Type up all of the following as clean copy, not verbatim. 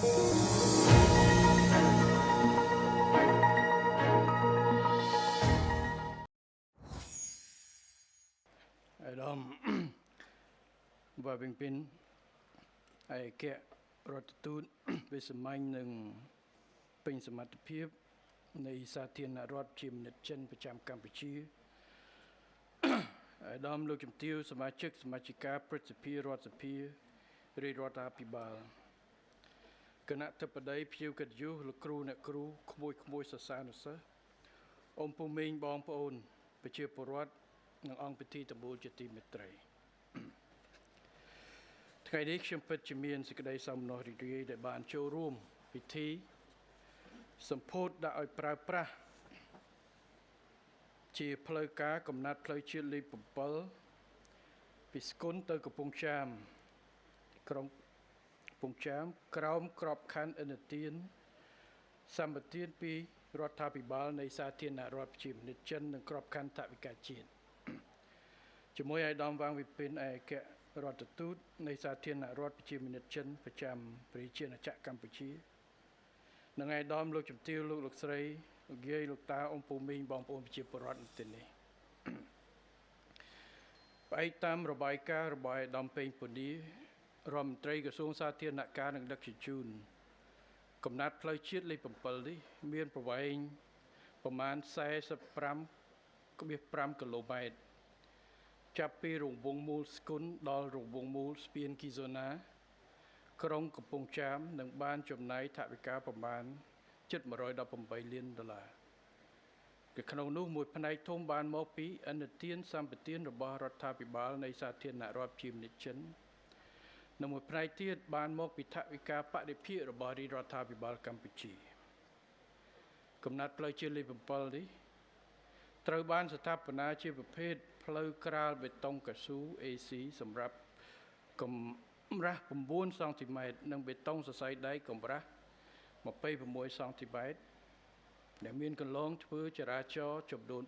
អាដាមបើវិញពីនឯករដ្ឋទូតវិសម័យនឹងពេញសមត្ថភាពនៃសាធារណរដ្ឋជាមនិតចិនប្រចាំកម្ពុជាអាដាមលោកជំទាវសមាជិកសមាជិកាព្រឹទ្ធសភារដ្ឋសភារាជរដ្ឋាភិបាលគណៈធិបតីភ្ញៀវកិត្តិយសលោកគ្រូអ្នកគ្រូក្មួយសិស្សានុសិស្សអ៊ំពូមីងបងប្អូនប្រជាពលរដ្ឋនិងអង្គពិធីតមូលជាទីមេត្រីថ្ងៃនេះខ្ញុំពិតជាមានសេចក្តីសោមនស្សរីករាយដែលបានចូលរួមពិធីសម្ពោធដាក់ឲ្យប្រើប្រាស់ជាផ្លូវការកំណត់ផ្លូវជាតិលេខ7ពីស្គុនទៅកំពង់ចាមក្រុងកំពង់ចាមក្រោមក្របខ័ណ្ឌឥណទានសម្បទានពីរដ្ឋាភិបាលនៃសាធារណរដ្ឋប្រជាមានិតចិននិងក្របខ័ណ្ឌថវិកាជាតិជាមួយអាយដាមវាងវិពិនឯករដ្ឋទូតនៃសាធារណរដ្ឋប្រជាមានិតចិនប្រចាំប្រជាណាចក្រកម្ពុជានិងអាយដាមលោកជំទាវលោកស្រីលោកយាយលោកតាអ៊ំពូមីងបងប្អូនប្រជាពលរដ្ឋនៅទីនេះផ្អែកតាមរបាយការណ៍របស់អាយដាមពេញពនីរដ្ឋមន្ត្រីក្រសួងសាធារណការនិងដឹកជញ្ជូនកំណត់ផ្លូវជាតិលេខ7នេះមានប្រវែងប្រមាណ45.5 គីឡូម៉ែត្រចាប់ពីរង្វង់មូលស្គុនដល់រង្វង់មូលស្ពានគីហ្សូណាក្រុងកំពង់ចាមនឹងបានចំណាយថវិកាប្រមាណជិត$118 លានគឺក្នុងនោះមួយផ្នែកធំបានមកពីឥណទានសម្បទានរបស់រដ្ឋាភិបាលនៃសាធារណរដ្ឋប្រជាមានិតចិននិងមួយផ្នែកទៀតបានមកពីថវិកាបរិភាគរបស់រាជរដ្ឋាភិបាលកម្ពុជាកំណត់ផ្លូវជាតិលេខ7នេះត្រូវបានស្ថាបនាជាប្រភេទផ្លូវក្រាលបេតុងកៅស៊ូ AC សម្រាប់កម្រាស់9 សង់ទីម៉ែត្រនិងបេតុងសរសៃដែកកម្រាស់26 សង់ទីម៉ែត្រដែលមានកន្លងធ្វើចរាចរណ៍ចំនួន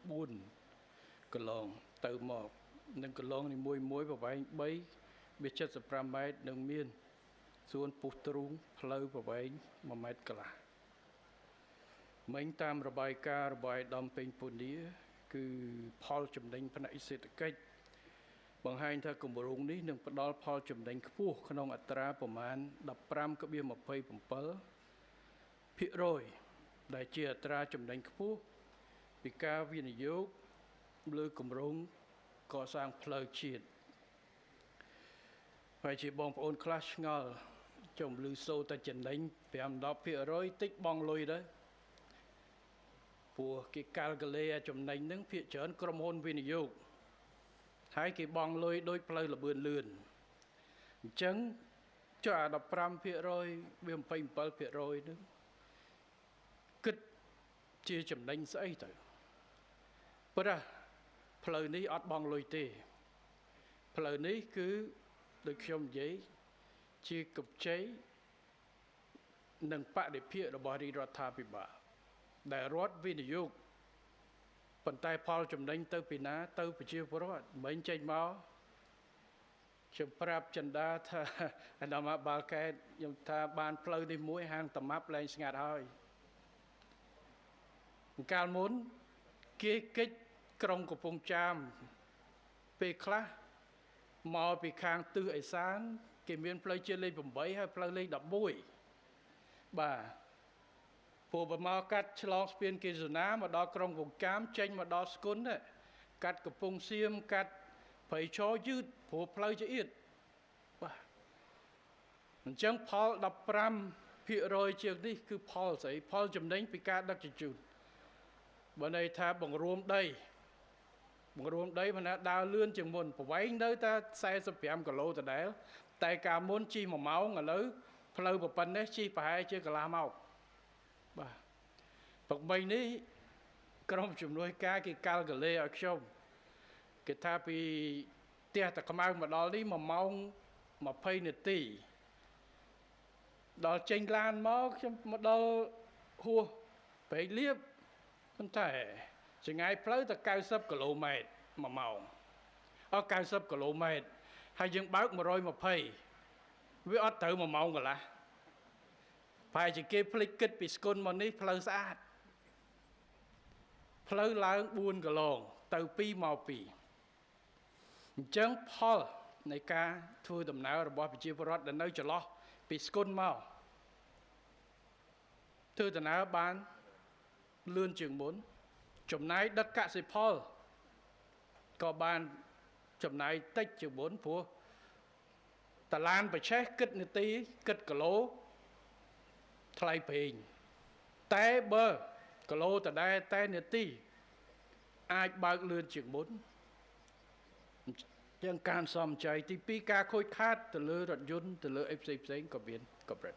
4កន្លងទៅមកនិងកន្លងនីមួយៗប្រវែង3.75 ម៉ែត្រនិងមានសួនពុះទ្រូងផ្លូវប្រវែង1 ម៉ែត្រកន្លះមិញតាមរបាយការណ៍របស់អាយដាមពេញពនីគឺផលចំណេញផ្នែកសេដ្ឋកិច្ចបង្ហាញថាគម្រោងនេះនឹងផ្ដល់ផលចំណេញខ្ពស់ក្នុងអត្រាប្រមាណ 15.27% ដែលជាអត្រាចំណេញខ្ពស់ពីការវិនិយោគលើគម្រោងកសាងផ្លូវជាតិហើយជាបងប្អូនខ្លះឆ្ងល់ចំលឺសូរតែចំណេញ 5-10% តិចបងលុយដែរព្រោះគេកាល់កាឡេចំណេញនឹងភាគច្រើនក្រុមហ៊ុនវិនិយោគហើយគេបង់លុយដោយផ្លូវលបឿនលឿនអញ្ចឹងចុះអា 15% វា 27% នឹងគិតជាចំណេញស្អីទៅព្រោះផ្លូវនេះអត់បង់លុយទេផ្លូវនេះគឺដូចខ្ញុំនិយាយជាកម្ចីនិងបរិភាគរបស់រាជរដ្ឋាភិបាលដែលរដ្ឋវិនិយោគប៉ុន្តែផលចំណេញទៅពីណាទៅប្រជាពលរដ្ឋមិនចេញមកខ្ញុំប្រាប់ចិន្តាថាអាដាមបាល់កែតខ្ញុំថាបានផ្លូវនេះមួយហាងតាម៉ាប់លែងស្ងាត់ហើយកាលមុនគេកិច្ចក្រុងកំពង់ចាមពេលខ្លះមកពីខាងទិសឦសានគេមានផ្លូវជាតិលេខ8ហើយផ្លូវលេខ11បាទព្រោះបើមកកាត់ឆ្លងស្ពានគីហ្សូណាមកដល់ក្រុងកំពង់ចាមចេញមកដល់ស្គុនកាត់កំពង់សៀមកាត់ព្រៃឈរយឺតព្រោះផ្លូវចៀតបាទអញ្ចឹងផល15% ជាងនេះគឺផលស្អីផលចំណេញពីការដឹកជញ្ជូនបើន័យថាបង្រួមដីមិនណាដើរលឿនជាងមុនប្រវែងនៅតែ45 គីឡូដដែលតែកាលមុនជិះ1 ម៉ោងឥឡូវផ្លូវប៉ុណ្ណេះជិះប្រហែលជាកន្លះម៉ោងបាទព្រឹកមិញនេះក្រុមជំនួយការគេកាល់កាឡេឲ្យខ្ញុំគេថាពីផ្ទះតាខ្មៅមកដល់នេះ1 ម៉ោង 20 នាទីដល់ចេញឡានមកខ្ញុំមកដល់ហួសព្រែកលៀបប៉ុន្តែចម្ងាយផ្លូវតែ90 គីឡូម៉ែត្រ 1 ម៉ោង90 គីឡូម៉ែត្រហើយយើងបើក120វាអត់ត្រូវ1 ម៉ោងកន្លះ ប្រហែលជាគេភ្លេចគិតពីស្គុនមកនេះផ្លូវស្អាតផ្លូវឡើង4គីឡូទៅ2មក2អញ្ចឹងផលនៃការធ្វើដំណើររបស់ប្រជាពលរដ្ឋដែលនៅចន្លោះពីស្គុនមកធ្វើដំណើរបានលឿនជាងមុនចំណាយដឹកកសិផលក៏បានចំណាយតិចជាងមុនព្រោះតឡានប្រឆេះគិតនាទីគិតគីឡូថ្លៃប្រេងតែបើគីឡូតដែរតែនាទីអាចបើកលឿនជាងមុនជាងការសំចៃទី2ការខូចខាតទៅលើរថយន្តទៅលើអីផ្សេងក៏មានកម្រិត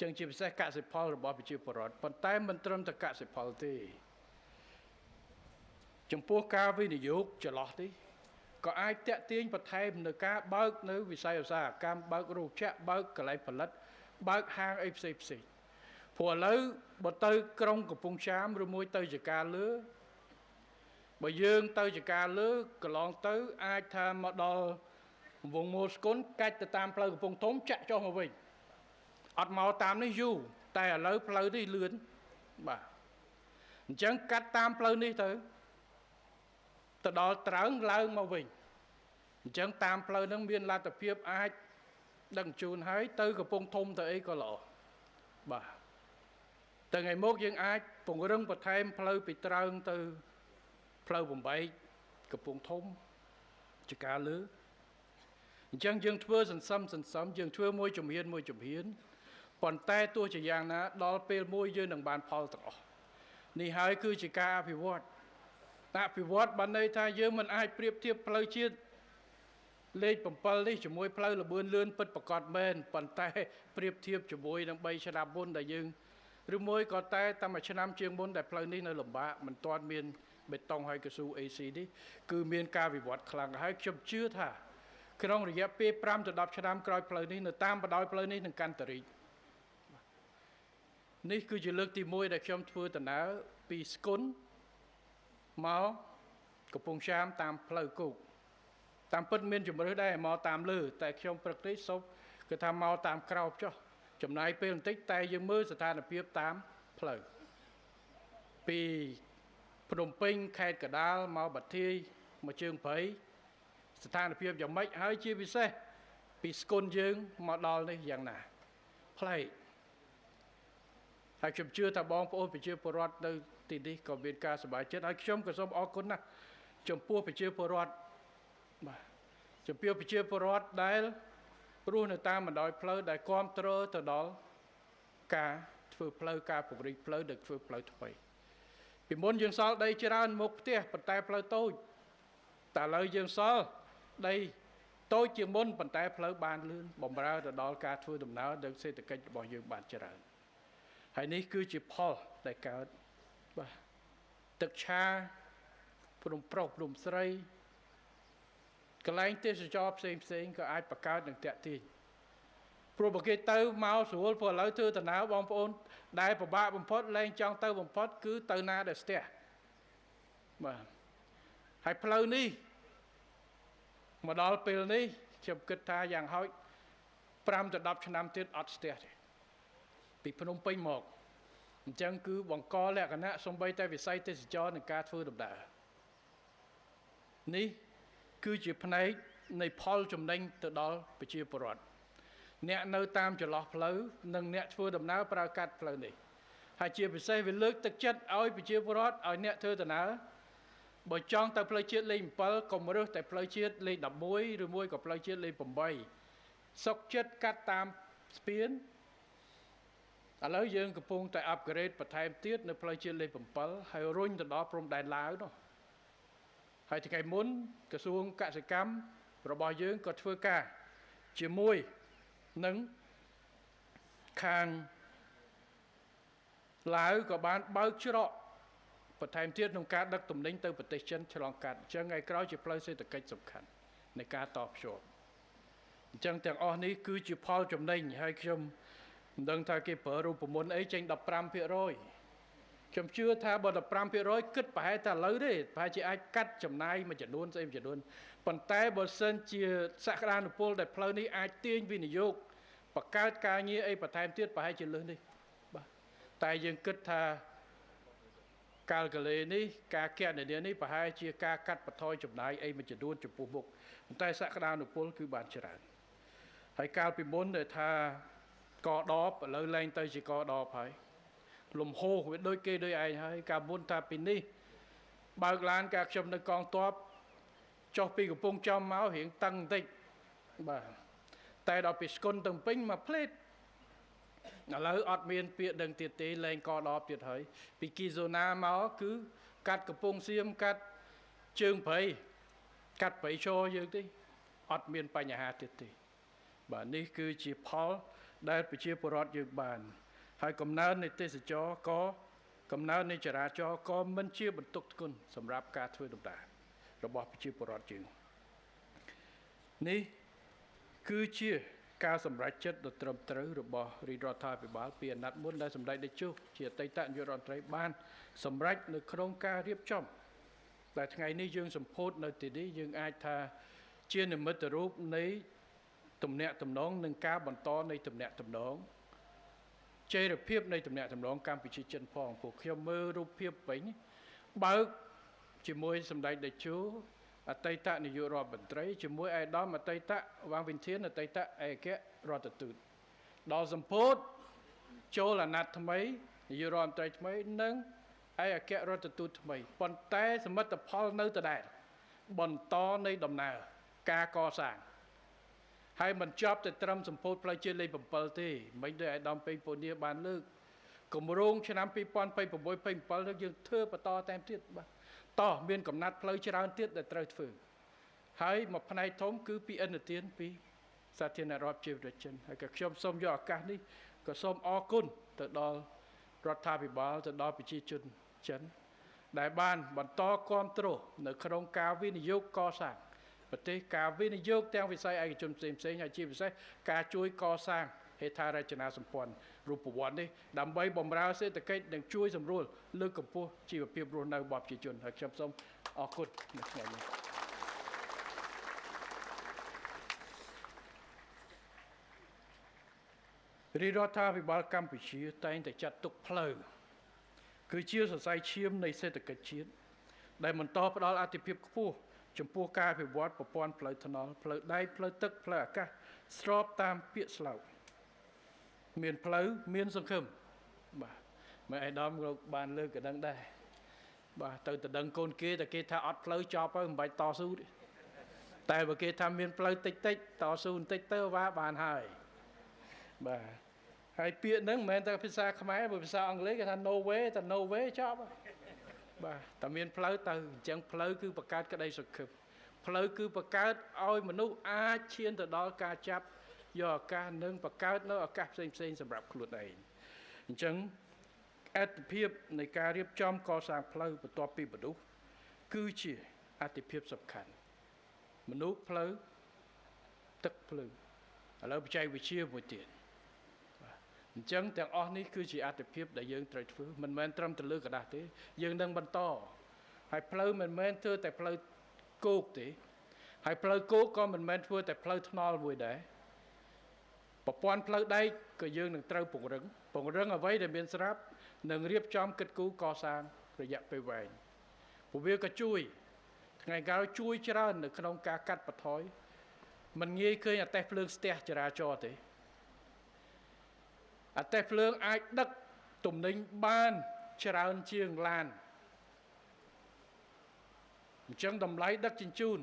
ចឹងជាពិសេសកសិផលរបស់ប្រជាពលរដ្ឋប៉ុន្តែមិនត្រឹមតែកសិផលទេចំពោះការវិនិយោគចន្លោះនេះក៏អាចតាក់ទាញបន្ថែមនៅការបើកនៅវិស័យឧស្សាហកម្មបើករោងចក្របើកកន្លែងផលិតបើកហាងអីផ្សេងព្រោះឥឡូវបើទៅក្រុងកំពង់ចាមឬមួយទៅចការលើបើយើងទៅចការលើកន្លងទៅអាចថាមកដល់វងមូលស្គុនកាច់ទៅតាមផ្លូវកំពង់ធំចាក់ចុះមកវិញអត់មកតាមនេះយូរតែឥឡូវផ្លូវនេះលឿនបាទអញ្ចឹងកាត់តាមផ្លូវនេះទៅដល់ត្រើងឡើងមកវិញអញ្ចឹងតាមផ្លូវហ្នឹងមានលទ្ធភាពអាចដឹកជូនហើយទៅកំពង់ធំទៅអីក៏ល្អបាទតែថ្ងៃមុខយើងអាចពង្រឹងបន្ថែមផ្លូវពីត្រើងទៅផ្លូវបំបែកកំពង់ធំចការលើអញ្ចឹងយើងធ្វើសន្សំយើងធ្វើមួយជំហានប៉ុន្តែទោះជាយ៉ាងណាដល់ពេលមួយយើងនឹងបានផលទាំងអស់នេះហើយគឺជាការអភិវឌ្ឍបានន័យថាយើងមិនអាចប្រៀបធៀបផ្លូវជាតិលេខ7នេះជាមួយផ្លូវលបឿនលឿនពិតប្រាកដមែនប៉ុន្តែប្រៀបធៀបជាមួយនឹង3ឆ្នាំមុនដែលយើងឬមួយក៏តែមួយឆ្នាំជាងមុនដែលផ្លូវនេះនៅលំបាកមិនទាន់មានបេតុងហើយកស៊ូ AC នេះគឺមានការវិវត្តខ្លាំងហើយខ្ញុំជឿថាក្នុងរយៈពេល5ទៅ10ឆ្នាំក្រោយផ្លូវនេះនៅតាមបណ្ដោយផ្លូវនេះនឹងកាន់តែរីកនេះគឺជាលើកទី1ដែលខ្ញុំធ្វើដំណើរពីស្គុនមកកំពង់ចាមតាមផ្លូវគោកតាមពិតមានជំរឿសដែរមកតាមលើតែខ្ញុំព្រឹកនេះសូមគឺថាមកតាមក្រោបចុះចំណាយពេលបន្តិចតែយើងមើលស្ថានភាពតាមផ្លូវពីភ្នំពេញខេត្តកណ្ដាលមកបាធាយមកជើងព្រៃស្ថានភាពយ៉ាងម៉េចហើយជាពិសេសពីស្គុនយើងមកដល់នេះយ៉ាងណាប្លែកហើយខ្ញុំជឿថាបងប្អូនប្រជាពលរដ្ឋនៅទីនេះក៏មានការសប្បាយចិត្តហើយខ្ញុំក៏សូមអរគុណណាស់ចំពោះប្រជាពលរដ្ឋបាទចំពោះប្រជាពលរដ្ឋដែលរស់នៅតាមបណ្ដោយផ្លូវដែលគ្រប់គ្រងទៅដល់ការធ្វើផ្លូវការពង្រីកផ្លូវដែលធ្វើផ្លូវថ្មីពីមុនយើងសល់ដីច្រើនមុខផ្ទះប៉ុន្តែផ្លូវតូចតែឥឡូវយើងសល់ដីតូចជាងមុនប៉ុន្តែផ្លូវបានលឿនបម្រើទៅដល់ការធ្វើដំណើរដល់សេដ្ឋកិច្ចរបស់យើងបានច្រើនហើយនេះគឺជាផលដែលកើតបាទទឹកឆាព្រំប្រុសព្រំស្រីកន្លែងទេសចរផ្សេងក៏អាចបង្កើតនឹងតាក់ទាញព្រោះបើគេទៅមកស្រួលព្រោះឥឡូវធ្វើដំណើរបងប្អូនដែលពិបាកបំផុតលែងចង់ទៅបំផុតគឺទៅណាដែលស្ទះបាទហើយផ្លូវនេះមកដល់ពេលនេះខ្ញុំគិតថាយ៉ាងហោច5ទៅ10ឆ្នាំទៀតអត់ស្ទះទេពីភ្នំពេញមកអញ្ចឹងគឺបង្កលក្ខណៈសំបីតែវិស័យទេសចរនឹងការធ្វើដំណើរនេះគឺជាផ្នែកនៃផលចំណេញទៅដល់ប្រជាពលរដ្ឋអ្នកនៅតាមចន្លោះផ្លូវនិងអ្នកធ្វើដំណើរប្រើកាត់ផ្លូវនេះហើយជាពិសេសវាលើកទឹកចិត្តឲ្យប្រជាពលរដ្ឋឲ្យអ្នកធ្វើដំណើរបើចង់ទៅផ្លូវជាតិលេខ7កុំរើសតែផ្លូវជាតិលេខ11ឬមួយក៏ផ្លូវជាតិលេខ8សុកចិត្តកាត់តាមស្ពានឥឡូវយើងកំពុងតែអាប់ក្រេតបន្ថែមទៀតនៅផ្លូវជាតិលេខ7ហើយរុញទៅដល់ព្រំដែនឡាវនោះហើយថ្ងៃមុនក្រសួងកសិកម្មរបស់យើងក៏ធ្វើការជាមួយនឹងខាងឡាវក៏បានបើកច្រកបន្ថែមទៀតក្នុងការដឹកទំនិញទៅប្រទេសចិនឆ្លងកាត់អញ្ចឹងថ្ងៃក្រោយជាផ្លូវសេដ្ឋកិច្ចសំខាន់នៃការតភ្ជាប់អញ្ចឹងទាំងអស់នេះគឺជាផលចំណេញហើយខ្ញុំមិនដឹងថាគេប្រើរូបមន្តអីចេញ15%ខ្ញុំជឿថាបើ15%គិតប្រហែលតែឥឡូវទេប្រហែលជាអាចកាត់ចំណាយមួយចំនួនស្អីមួយចំនួនប៉ុន្តែបើសិនជាសក្តានុពលដែលផ្លូវនេះអាចទាញវិនិយោគ បង្កើតការងារអីបន្ថែមទៀតប្រហែលជាលើសនេះបាទតែយើងគិតថាកាលកលេនេះការគណនានេះប្រហែលជាការកាត់បន្ថយចំណាយអីមួយចំនួនចំពោះមុខប៉ុន្តែសក្តានុពលគឺបានច្រើនហើយកាលពីមុនដែលថាកដបឥឡូវឡើងទៅជាកដបហើយលំហូរវាដូចគេដូចឯងហើយកាលមុនថាពីនេះបើកឡានការខ្ញុំនៅកងទ័ពចុះពីកំពង់ចំមករៀងតឹងបន្តិចបាទតែដល់ពីស្គុនទៅពេញមកផ្លេតឥឡូវអត់មានពាក្យដឹងទៀតទេលែងកដបទៀតហើយពីគីហ្សូណាមកគឺកាត់កំពង់សៀមកាត់ជើងព្រៃកាត់ព្រៃឈរយើងទេអត់មានបញ្ហាទៀតទេបាទនេះគឺជាផលដែលប្រជាពលរដ្ឋយើងបានហើយកំណើននៃទេសចរក៏កំណើននៃចរាចរណ៍ក៏មិនជាបន្ទុកធ្ងន់សម្រាប់ការធ្វើដំណើររបស់ប្រជាពលរដ្ឋយើងនេះគឺជាការសម្រេចចិត្តដ៏ត្រឹមត្រូវរបស់រាជរដ្ឋាភិបាលពីអាណត្តិមុនដែលសម្ដេចតេជោជាអតីតនាយករដ្ឋមន្ត្រីបានសម្រេចនៅក្នុងការរៀបចំតែថ្ងៃនេះយើងសម្ពោធនៅទីនេះយើងអាចថាជានិមិត្តរូបនៃទំនាក់ទំនងនិងការបន្តនៃទំនាក់ទំនងចីរភាពនៃទំនាក់ទំនងកម្ពុជាចិនផងពួកខ្ញុំមើលរូបភាពវិញបើកជាមួយសម្ដេចតេជោអតីតនាយករដ្ឋមន្ត្រីជាមួយឯកឧត្តមអតីតវ៉ាងវិនធានអតីតឯកអគ្គរដ្ឋទូតដល់សម្ពោធចូលអាណត្តិថ្មីនាយករដ្ឋមន្ត្រីថ្មីនិងឯកអគ្គរដ្ឋទូតថ្មីប៉ុន្តែសមិទ្ធផលនៅដដែលបន្តនៃដំណើរការកសាងហើយមិនចប់តែត្រឹមសម្ពោធផ្លូវជាតិលេខ7ទេមិនដូចឯកឧត្តមពេញពនាបានលើកគម្រោងឆ្នាំ2026-27នឹងយើងធ្វើបន្តតាមទៀតបាទតោះមានកំណត់ផ្លូវច្រើនទៀតដែលត្រូវធ្វើហើយមួយផ្នែកធំគឺពីឥណទានពីសាធារណរដ្ឋជាប្រជាជនហើយក៏ខ្ញុំសូមយកឱកាសនេះក៏សូមអរគុណទៅដល់រដ្ឋាភិបាលទៅដល់ប្រជាជនចិនដែលបានបន្តគាំទ្រនៅក្នុងការវិនិយោគកសាងប្រទេសការវិនិយោគទាំងវិស័យឯកជនផ្សេងៗហើយជាពិសេសការជួយកសាងហេដ្ឋារចនាសម្ព័ន្ធរូបវន្តនេះដើម្បីបម្រើសេដ្ឋកិច្ចនិងជួយសម្រួលលើកកម្ពស់ជីវភាពរស់នៅរបស់ប្រជាជនហើយខ្ញុំសូមអរគុណនៅថ្ងៃនេះរាជរដ្ឋាភិបាលកម្ពុជាតែងតែចាត់ទុកផ្លូវគឺជាសរសៃឈាមនៃសេដ្ឋកិច្ចជាតិដែលបន្តផ្ដល់អាទិភាពខ្ពស់ចំពោះការអភិវឌ្ឍប្រព័ន្ធផ្លូវថ្នល់ផ្លូវដែកផ្លូវទឹកផ្លូវអាកាសស្របតាមពាក្យស្លោកមានផ្លូវមានសង្ឃឹមបាទមើលឯកឧត្តមក៏បានលើកកណ្ដឹងដែរបាទទៅតដឹងកូនគេតែគេថាអត់ផ្លូវចប់ហើយមិនបាច់តស៊ូទេតែបើគេថាមានផ្លូវតិចតិចតស៊ូបន្តិចទៅបានហើយបាទហើយពាក្យហ្នឹងមិនមែនតែភាសាខ្មែរបើភាសាអង់គ្លេសគេថា no way តែ no way ចប់បាទតែមានផ្លូវទៅអញ្ចឹងផ្លូវគឺបង្កើតក្តីសង្ឃឹមផ្លូវគឺបង្កើតឲ្យមនុស្សអាចឈានទៅដល់ការចាប់យកឱកាសនិងបង្កើតនៅឱកាសផ្សេងសម្រាប់ខ្លួនឯងអញ្ចឹងអត្ថភាពនៃការរៀបចំកសាងផ្លូវបន្ទាប់ពីមនុស្សគឺជាអត្ថភាពសំខាន់មនុស្សផ្លូវទឹកភ្លើងឥឡូវបច្ចេកវិទ្យាមួយទៀតអញ្ចឹងទាំងអស់នេះគឺជាអត្ថភាពដែលយើងត្រូវធ្វើមិនមែនត្រឹមតែលើกระดาษទេយើងនឹងបន្តហើយផ្លូវមិនមែនធ្វើតែផ្លូវគោកទេហើយផ្លូវគោកក៏មិនមែនធ្វើតែផ្លូវថ្នល់មួយដែរប្រព័ន្ធផ្លូវដែកក៏យើងនឹងត្រូវពង្រឹងអ្វីដែលមានស្រាប់និងរៀបចំកិត្តគូកសាងរយៈពេលវែងពួកវាក៏ជួយថ្ងៃក្រោយជួយច្រើននៅក្នុងការកាត់បន្ថយមិនងាយឃើញអទេសភ្លើងស្ទះចរាចរណ៍ទេអទេសភ្លើងអាចដឹកទំនិញបានច្រើនជាងឡានអញ្ចឹងតម្លៃដឹកជញ្ជូន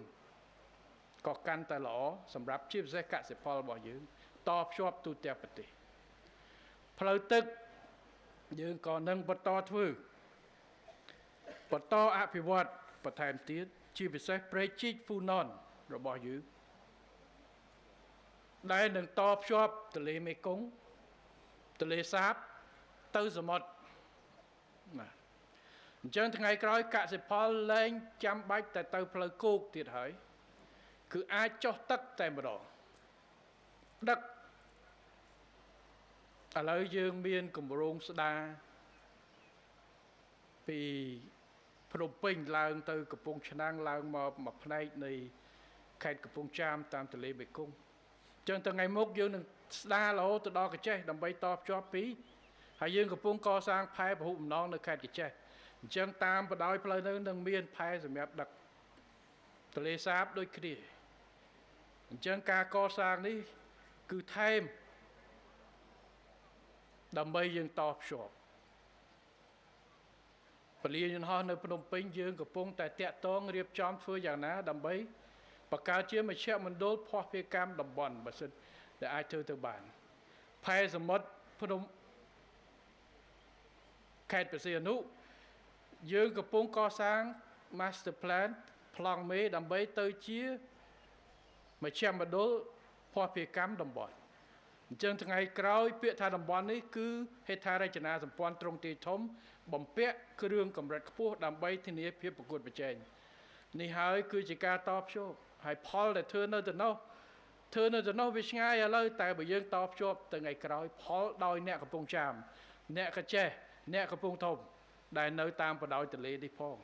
ក៏កាន់តែល្អសម្រាប់ជាពិសេសកសិផលរបស់យើងតភ្ជាប់ទូទាំងប្រទេសផ្លូវទឹកយើងក៏នឹងបន្តធ្វើបន្តអភិវឌ្ឍបន្ថែមទៀតជាពិសេសព្រែកជីកហ្វូណនរបស់យើងដែលនឹងតភ្ជាប់ទន្លេមេគង្គទន្លេសាបទៅសមុទ្របាទអញ្ចឹងថ្ងៃក្រោយកសិផលលែងចាំបាច់តែទៅផ្លូវគោកទៀតហើយគឺអាចចុះទឹកតែម្ដងដឹកឥឡូវយើងមានគម្រោងស្ដារពីភ្នំពេញឡើងទៅកំពង់ឆ្នាំងឡើងមកមួយផ្នែកនៃខេត្តកំពង់ចាមតាមទន្លេមេគង្គអញ្ចឹងថ្ងៃមុខយើងនឹង ស្ដាររហូតទៅដល់កាចេះដើម្បីតភ្ជាប់ពីហើយយើងកំពុងកសាងផែពហុបំណងនៅខេត្តកាចេះអញ្ចឹងតាមបដោយផ្លូវនឹងមានផែសម្រាប់ដឹកទន្លេសាបដូចគ្នាអញ្ចឹងការកសាងនេះគឺថែមដើម្បីយើងតភ្ជាប់ពលានយន្តហោះនៅភ្នំពេញយើងកំពុងតែតាក់ទងរៀបចំធ្វើយ៉ាងណាដើម្បីបង្កើតជាមជ្ឈមណ្ឌលភស្តុភារកម្មតំបន់បើសិនដែលអាចធ្វើទៅបានផែសមុទ្រភ្នំខេត្តព្រះសីហនុយើងកំពុងកសាង Master Plan ប្លង់មេដើម្បីទៅជាមជ្ឈមណ្ឌលភស្តុភារកម្មតំបន់អញ្ចឹងថ្ងៃក្រោយពាក្យថាតំបន់នេះគឺហេដ្ឋារចនាសម្ព័ន្ធទ្រង់ទ្រាយធំបំពាក់គ្រឿងកម្រិតខ្ពស់ដើម្បីធានាភាពប្រកួតប្រជែងនេះហើយគឺជាការតភ្ជាប់ហើយផលដែលធ្វើនៅទៅនោះវាឆ្ងាយឥឡូវតែបើយើងតភ្ជាប់ទៅថ្ងៃក្រោយផលដោយអ្នកកំពង់ចាមអ្នកកាចេះអ្នកកំពង់ធំដែលនៅតាមបណ្ដោយទន្លេនេះផង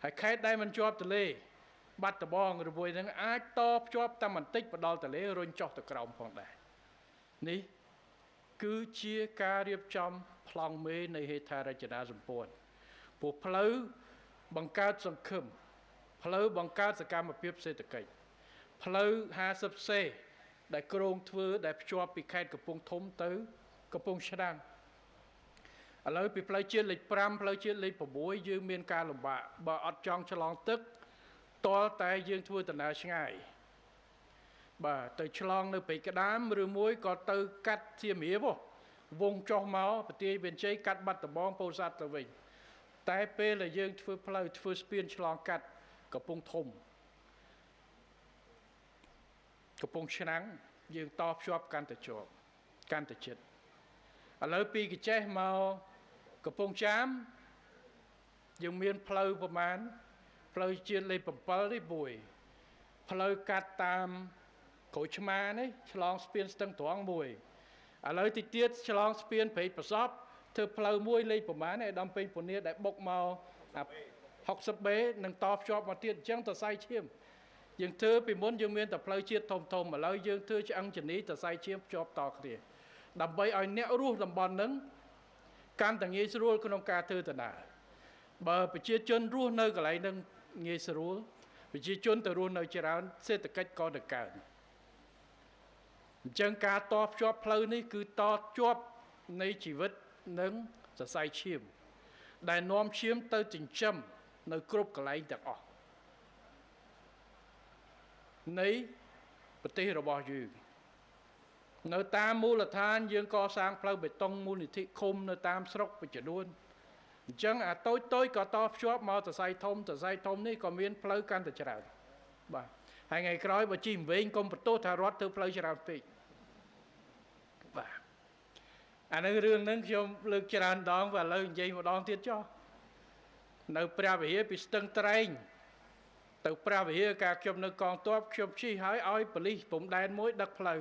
ហើយខេត្តដែលមិនជាប់ទន្លេបាត់ដំបងរវយនឹងអាចតភ្ជាប់តាមបន្តិចបណ្ដោយទន្លេរុញចុះទៅក្រោមផងដែរនេះគឺជាការរៀបចំប្លង់មេនៃហេដ្ឋារចនាសម្ព័ន្ធពួកផ្លូវបង្កើតសង្ឃឹមផ្លូវបង្កើតសកម្មភាពសេដ្ឋកិច្ចផ្លូវ50សេដែលគ្រោងធ្វើដែលភ្ជាប់ពីខេត្តកំពង់ធំទៅកំពង់ឆ្នាំងឥឡូវពីផ្លូវជាតិលេខ5ផ្លូវជាតិលេខ6យើងមានការលំបាកបើអត់ចង់ឆ្លងទឹកតលតែយើងធ្វើដំណើរឆ្ងាយបាទទៅឆ្លងនៅព្រៃក្តាមឬមួយក៏ទៅកាត់សៀមរាបវងចុះមកប្រទាយមានជ័យកាត់បាត់ដំបងពោធិ៍សាត់ទៅវិញតែពេលដែលយើងធ្វើផ្លូវធ្វើស្ពានឆ្លងកាត់កំពង់ធំកំពង់ឆ្នាំងយើងតភ្ជាប់កាន់តែជាប់កាន់តែជិតឥឡូវពីកញ្ចេះមកកំពង់ចាមយើងមានផ្លូវប្រមាណផ្លូវជាតិលេខ7នេះមួយផ្លូវកាត់តាមក្រូចឆ្មានេះឆ្លងស្ពានស្ទឹងត្រង់មួយឥឡូវទីទៀតឆ្លងស្ពានព្រែកប្រសពធ្វើផ្លូវមួយលេខប្រមាណឯកឧត្តមពេញពនាដែលបុកមក60B នឹងតភ្ជាប់មកទៀតអញ្ចឹងទៅសៃឈាមយើងធ្វើពីមុនយើងមានតែផ្លូវជាតិធំឥឡូវយើងធ្វើឆ្អឹងជំនីទៅសៃឈាមភ្ជាប់តគ្នាដើម្បីឲ្យអ្នករស់តំបន់ហ្នឹងកាន់តែងាយស្រួលក្នុងការធ្វើដំណើរបើប្រជាជនរស់នៅកន្លែងហ្នឹងងាយស្រួលប្រជាជនទៅរស់នៅច្រើនសេដ្ឋកិច្ចក៏ទៅកើនអញ្ចឹងការតភ្ជាប់ផ្លូវនេះគឺតភ្ជាប់នៃជីវិតនិងសរសៃឈាមដែលនាំឈាមទៅចិញ្ចឹមនៅគ្រប់កន្លែងទាំងអស់នៃប្រទេសរបស់យើងនៅតាមមូលដ្ឋានយើងកសាងផ្លូវបេតុងមូលនិធិឃុំនៅតាមស្រុកបច្ចុប្បន្នអញ្ចឹងអាតូចក៏តភ្ជាប់មកសរសៃធំនេះក៏មានផ្លូវកាន់តែច្រើនបាទហើយថ្ងៃក្រោយបើជិះវិញកុំបន្ទោសថារត់ទៅផ្លូវច្រើនពេកបាទអានឹងរឿងហ្នឹងខ្ញុំលើកច្រើនដងvàឥឡូវនិយាយម្ដងទៀតចុះនៅព្រះវិហារពីស្ទឹងត្រែងទៅព្រះវិហារការខ្ញុំនៅកងទ័ពខ្ញុំជិះឲ្យប៉ូលីសព្រំដែនមួយដឹកផ្លូវ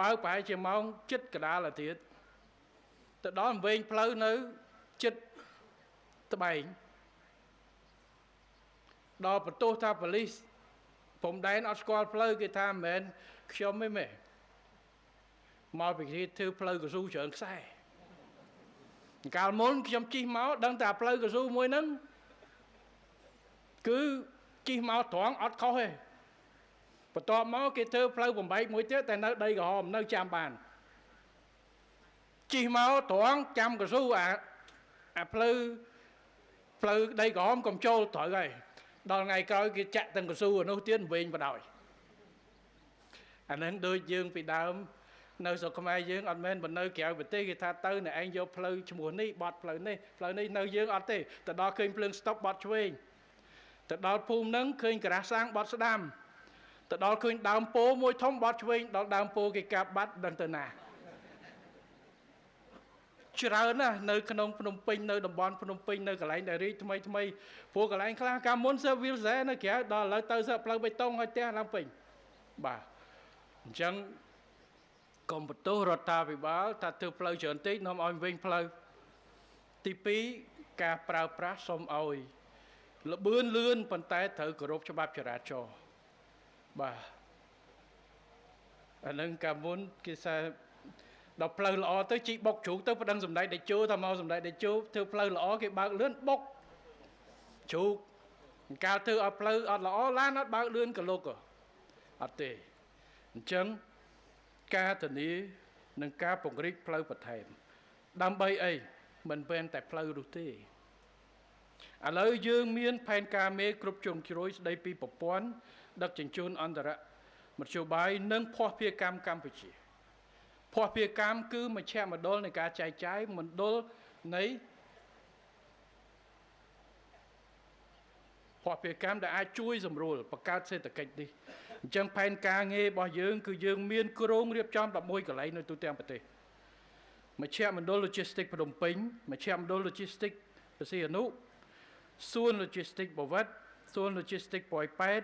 បើប្រហែលជាម៉ោងជិតកណ្ដាលទៀតទៅដល់វែងផ្លូវនៅជិតត្បែងដល់បន្ទោសថាប៉ូលីសព្រំដែនអត់ស្គាល់ផ្លូវគេថាមិនមែនខ្ញុំទេមែនមកពីគេធ្វើផ្លូវកស៊ូច្រើនខ្សែកាលមុនខ្ញុំជិះមកដឹងតែផ្លូវកស៊ូមួយហ្នឹងគឺជិះមកត្រង់អត់ខុសទេបន្ទាប់មកគេធ្វើផ្លូវបំបែកមួយទៀតតែនៅដីក្រហមនៅចាំបានជិះមកត្រង់ចាំកស៊ូអាផ្លូវដីក្រហមកុំចូលត្រូវហើយដល់ថ្ងៃក្រោយគេចាក់ទាំងកស៊ូអានោះទៀតវិញបដ ாய் អាហ្នឹងដូចយើងពីដើមនៅស្រុកខ្មែរយើងអត់មែនបើនៅក្រៅប្រទេសគេថាទៅអ្នកឯងយកផ្លូវឈ្មោះនេះបត់ផ្លូវនេះនៅយើងអត់ទេទៅដល់ឃើញភ្លើងស្តុបបត់ឆ្វេងទៅដល់ភូមិហ្នឹងឃើញការ៉ាសាំងបត់ស្ដាំទៅដល់ឃើញដើមពោមួយធំបត់ឆ្វេងដល់ដើមពោគេកាប់បាត់ដឹងទៅណាច្រើនណាស់នៅក្នុងភ្នំពេញនៅតំបន់ភ្នំពេញនៅកន្លែងដែលរីកថ្មីព្រោះកន្លែងខ្លះកាលមុនសើវាលសែនៅក្រៅដល់ឥឡូវទៅសើផ្លូវបេតុងឲ្យផ្ទះឡើងពេញបាទអញ្ចឹងកុំបន្ទោសរដ្ឋាភិបាលថាធ្វើផ្លូវច្រើនតិចនាំឲ្យវិញផ្លូវទី2ការប្រើប្រាស់សូមឲ្យលបឿនលឿនប៉ុន្តែត្រូវគោរពច្បាប់ចរាចរណ៍បាទ អានឹងកាលមុនគេថាដល់ផ្លូវល្អទៅជីបុកជ្រូកទៅប្តឹងសម្ដេចតេជោថាមកសម្ដេចតេជោធ្វើផ្លូវល្អគេបើកលឿនបុកជ្រូកកាលធ្វើឲ្យផ្លូវអត់ល្អឡានអត់បើកលឿនក៏លោកអត់ទេអញ្ចឹងការធានានិងការពង្រីកផ្លូវបន្ថែមដើម្បីអីមិនមែនតែផ្លូវនោះទេឥឡូវយើងមានផែនការមេគ្រប់ជ្រុងជ្រោយស្ដីពីប្រព័ន្ធដឹកជញ្ជូនអន្តរមធ្យោបាយនិងភស្តុភារកម្មកម្ពុជាភស្តុភារកម្មគឺមជ្ឈមណ្ឌលនៃការចែកចាយមណ្ឌលនៃភស្តុភារកម្មដែលអាចជួយសម្រួលបង្កើតសេដ្ឋកិច្ចនេះអញ្ចឹងផែនការងាររបស់យើងគឺយើងមានគ្រោងរៀបចំ11កន្លែងនៅទូទាំងប្រទេសមជ្ឈមណ្ឌល Logistics ភ្នំពេញមជ្ឈមណ្ឌល Logistics បរសីហនុសួន Logistics បវត្តសួន Logistics ប៉ោយប៉ែត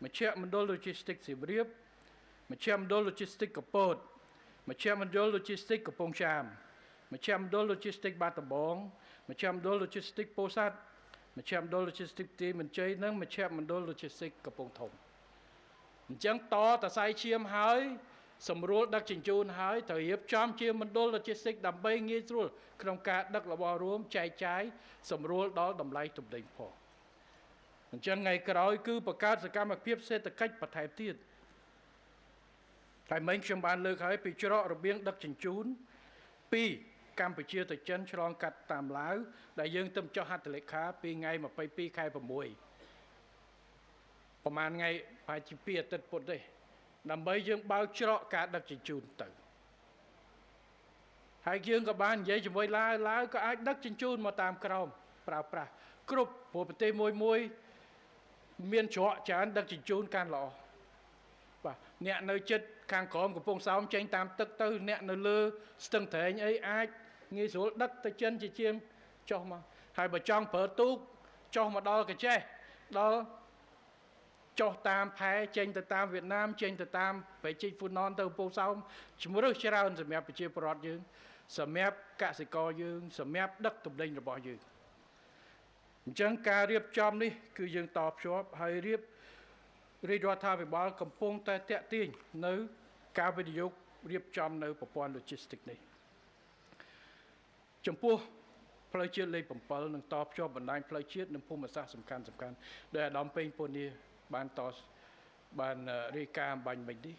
មជ្ឈមណ្ឌល Logistics សៀមរាបមជ្ឈមណ្ឌល Logistics កពតមជ្ឈមណ្ឌល Logistics កំពង់ចាមមជ្ឈមណ្ឌល Logistics បាត់ដំបងមជ្ឈមណ្ឌល Logistics ពោធិ៍សាត់មជ្ឈមណ្ឌល Logistics ទីមន្ជ័យនិងមជ្ឈមណ្ឌល Logistics កំពង់ធំអញ្ចឹងតតសៃឈាមហើយសម្រួលដឹកជញ្ជូនហើយត្រូវរៀបចំជាមណ្ឌល Logistics ដើម្បីងាយស្រួលក្នុងការដឹករបស់រួមចែកចាយសម្រួលដល់តម្លៃទំនិញផងអញ្ចឹងថ្ងៃក្រោយគឺបង្កើតសកម្មភាពសេដ្ឋកិច្ចបន្ថែមទៀតតែមិញខ្ញុំបានលើកហើយពីច្រករបៀងដឹកជញ្ជូនពីកម្ពុជាទៅចិនឆ្លងកាត់តាមឡាវដែលយើងទៅចុះហត្ថលេខាពីថ្ងៃ22ខែ6ប្រហែលថ្ងៃប្រហែលជា2អាទិត្យពុតទេដើម្បីយើងបើកច្រកការដឹកជញ្ជូនទៅហើយយើងក៏បាននិយាយជាមួយឡាវក៏អាចដឹកជញ្ជូនមកតាមក្រោមប្រើប្រាស់គ្រប់ព្រោះប្រទេសមួយមានច្រកច្រើនដឹកជញ្ជូនកាន់ល្អបាទអ្នកនៅចិត្តខាងក្រោមកំពង់សោមចេញតាមទឹកទៅអ្នកនៅលើស្ទឹងត្រែងអីអាចងាយស្រួលដឹកទៅចិនជាងចុះមកហើយបើចង់ប្រើទូកចុះមកដល់កាចេះដល់ចុះតាមផែចេញទៅតាមវៀតណាមចេញទៅតាមប្រជិកហ្វូណនទៅកំពង់សោមជំរឿសច្រើនសម្រាប់ប្រជាពលរដ្ឋយើងសម្រាប់កសិករយើងសម្រាប់ដឹកទំនិញរបស់យើងអញ្ចឹងការរៀបចំនេះគឺយើងតភ្ជាប់ហើយរាជរដ្ឋាភិបាលកំពុងតែតាក់ទាញនៅការវិនិយោគរៀបចំនៅប្រព័ន្ធ Logistics នេះចំពោះផ្លូវជាតិលេខ7នឹងតភ្ជាប់បណ្ដាញផ្លូវជាតិនិងភូមិសាស្ត្រសំខាន់ដែលអាដាមពេញពនីបានរាយការណ៍បាញ់មិញនេះ